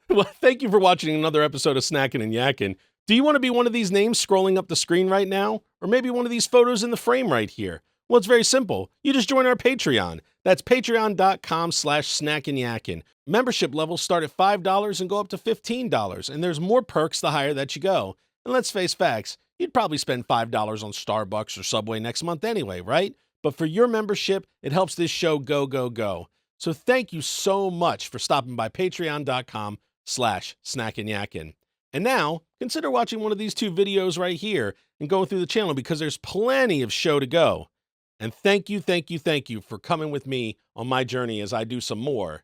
Well, thank you for watching another episode of Snackin and Yakkin. Do you want to be one of these names scrolling up the screen right now? Or maybe one of these photos in the frame right here? Well, it's very simple. You just join our Patreon. That's patreon.com/snackinyakkin. Membership levels start at $5 and go up to $15, and there's more perks the higher that you go. And let's face facts, you'd probably spend $5 on Starbucks or Subway next month anyway, right? But for your membership, it helps this show go, go, go. So thank you so much for stopping by patreon.com/snackinyakkin. And now, consider watching one of these 2 videos right here and going through the channel because there's plenty of show to go. And thank you for coming with me on my journey as I do some more